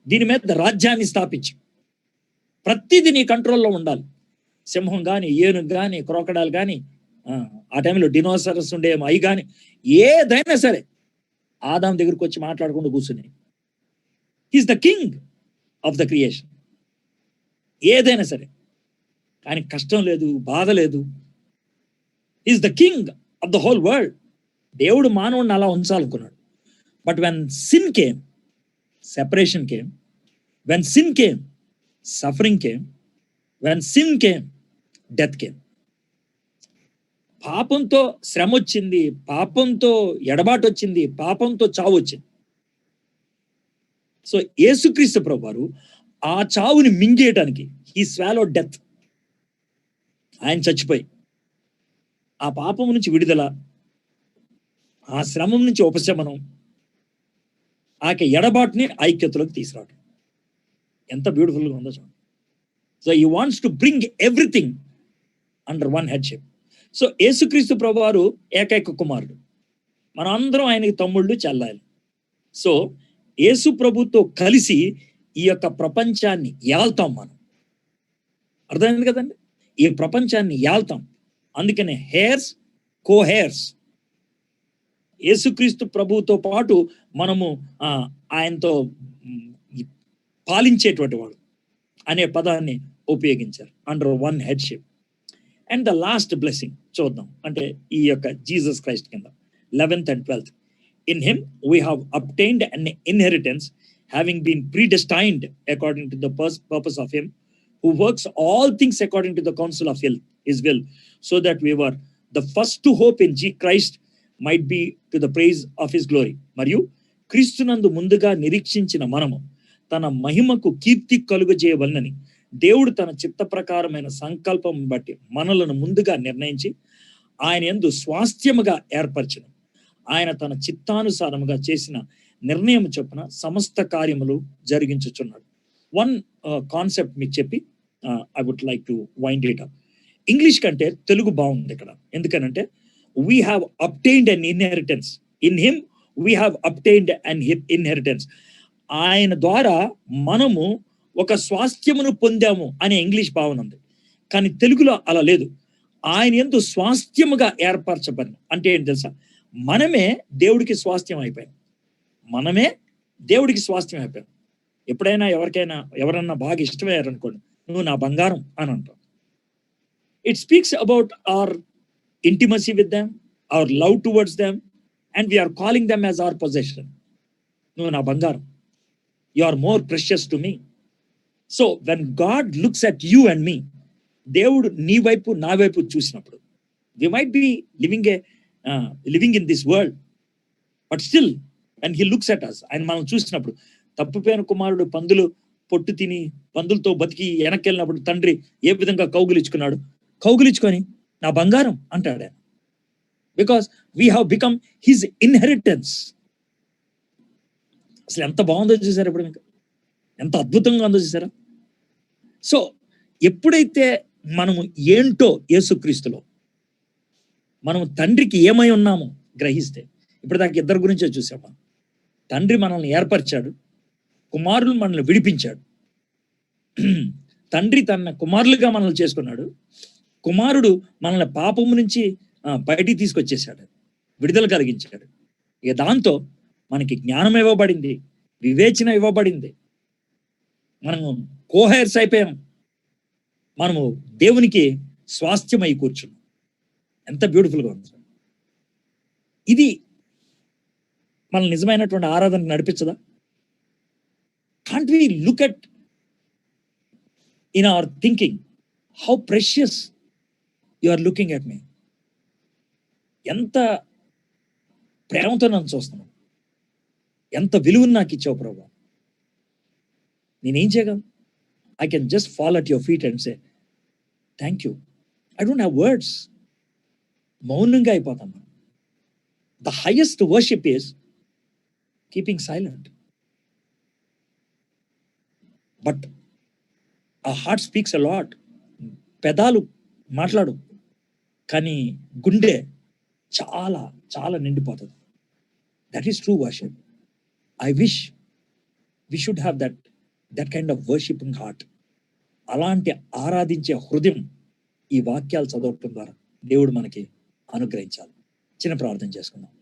దీని మీద రాజ్యాన్ని స్థాపించు, ప్రతిదీ నీ కంట్రోల్లో ఉండాలి. సింహం కానీ, ఏనుగు కానీ, క్రోకడాలు కానీ, ఆ టైంలో డినోసరస్ ఉండేమో అవి కానీ, ఏదైనా సరే ఆదాం దగ్గరికి వచ్చి మాట్లాడకుండా కూర్చుని, he's the king of the creation. ఏదైనా సరే, కానీ కష్టం లేదు, బాధ లేదు. Is the king of the whole world. దేవుడు మానవుడిని అలా ఉంచాలనుకున్నాడు. But when sin came, separation came. When sin came, suffering came. When sin came, death came. పాపంతో శ్రమ వచ్చింది, పాపంతో ఎడబాటు వచ్చింది, పాపంతో చావు వచ్చింది. సో యేసుక్రీస్తు ప్రభువారు ఆ చావుని మింగేయడానికి హీ స్వాలో డెత్. ఆయన చచ్చిపోయి ఆ పాపం నుంచి విడుదల, ఆ శ్రమం నుంచి ఉపశమనం, ఆ ఎడబాటుని ఐక్యతలోకి తీసుకురావడం ఎంత బ్యూటిఫుల్గా ఉందో చూడండి. So he wants to bring everything under one headship. So యేసుక్రీస్తు ప్రభువారు ఏకైక కుమారుడు, మన అందరం ఆయనకి తమ్ముళ్ళు, చెల్లాలి. సో యేసు ప్రభుతో కలిసి ఈ యొక్క ప్రపంచాన్ని ఏల్తాం మనం. అర్థమైంది కదండి? ఈ ప్రపంచాన్ని ఏల్తాం. అందుకనే హెయిర్స్, కో హెయిర్స్. యేసుక్రీస్తు ప్రభువుతో పాటు మనము ఆయనతో పాలించేటువంటి వాడు అనే పదాన్ని ఉపయోగించారు, under one headship. And the last blessing చూద్దాం. అంటే ఈ యొక్క జీసస్ క్రైస్ట్ కింద 11th and 12th. In him we have obtained an inheritance, having been predestined according to the purpose of him who works all things according to the counsel of his will, so that we were the first to hope in Christ might be to the praise of his glory. మరియు క్రీస్తునందు ముందుగా నిరీక్షించిన మనము తన మహిమకు కీర్తి కలుగజేయవలనని దేవుడు తన చిత్త ప్రకారమైన సంకల్పం బట్టి మనలను ముందుగా నిర్ణయించి ఆయన యందు స్వాస్థ్యముగా ఏర్పరచను. ఆయన తన చిత్తానుసారముగా చేసిన నిర్ణయం చొప్పున సమస్త కార్యములు జరిగించుచున్నాడు. వన్ కాన్సెప్ట్ మీకు చెప్పి I would like to wind it up. English కంటే తెలుగు బాగుంది ఇక్కడ. ఎందుకనంటే we have obtained an inheritance in him, we have obtained an inheritance. ఆయన ద్వారా మనము ఒక స్వాస్థ్యమును పొందాము అనే ఇంగ్లీష్ భావన ఉంది. కానీ తెలుగులో అలా లేదు. ఆయన యందు స్వాస్థ్యముగా ఏర్పరచబడిన. అంటే ఏంటి తెలుసా? మనమే దేవుడికి స్వాస్థ్యం అయిపోయాం. మనమే దేవుడికి స్వాస్థ్యం అయిపోయాం. ఎప్పుడైనా ఎవరన్నా బాగా ఇష్టమయ్యారనుకోండి, నువ్వు నా బంగారం అని అంటాం. It speaks about our intimacy with them, our love towards them, and we are calling them as our possession. నువ్వు నా బంగారం, you are more precious to me. So when God looks at you and me, దేవుడు నీ వైపు నా వైపు చూసినప్పుడు, we might be living in this world, but still and he looks at us, ఆయన మనం చూసినప్పుడు, తప్పిపోయిన కుమారుడు పందులు పొట్టు తిని పందులతో బతికి వెనక్కి వెళ్ళినప్పుడు తండ్రి ఏ విధంగా కౌగులించుకొని నా బంగారం అంటాడు ఆయన. Because we have become his inheritance. అసలు ఎంత బాగుందో చూసారా? ఇప్పుడు మీకు ఎంత అద్భుతంగా ఉందో చూసారా? సో ఎప్పుడైతే మనము ఏంటో యేసుక్రీస్తులో మనం తండ్రికి ఏమై ఉన్నామో గ్రహిస్తే, ఇప్పుడు దాకా ఇద్దరు గురించే చూసామా. తండ్రి మనల్ని ఏర్పరిచాడు, కుమారులు మనల్ని విడిపించాడు. తండ్రి తన కుమారులుగా మనల్ని చేసుకున్నాడు, కుమారుడు మనల్ని పాపము నుంచి బయటికి తీసుకొచ్చేసాడు, విడుదల కలిగించాడు. ఇక దాంతో మనకి జ్ఞానం ఇవ్వబడింది, వివేచన ఇవ్వబడింది, మనము కోహైర్స్ అయిపోయాం, మనము దేవునికి స్వాస్థ్యమై కూర్చున్నాం. ఎంత బ్యూటిఫుల్గా ఉంది. ఇది మన నిజమైనటువంటి ఆరాధన నడిపించదా? Can't we look at in our thinking how precious you are looking at me. ఎంత ప్రేమతో నన్ను చూస్తున్నావు, ఎంత విలువను నాకు ఇచ్చావు ప్రభు. నేనేం చేయగలను? I can just fall at your feet and say, thank you. I don't have words. మౌనంగా అయిపోతాను. The highest worship is keeping silent. But our heart speaks a lot. పెదాలు మాట్లాడు, కానీ గుండె చాలా చాలా నిండిపోతుంది. That is true worship. I wish we should have that kind of worshipping heart. అలాంటి ఆరాధించే హృదయం ఈ వాక్యాలు చదవటం ద్వారా దేవుడు మనకి అనుగ్రహించాలి. చిన్న ప్రార్థన చేసుకుందాం.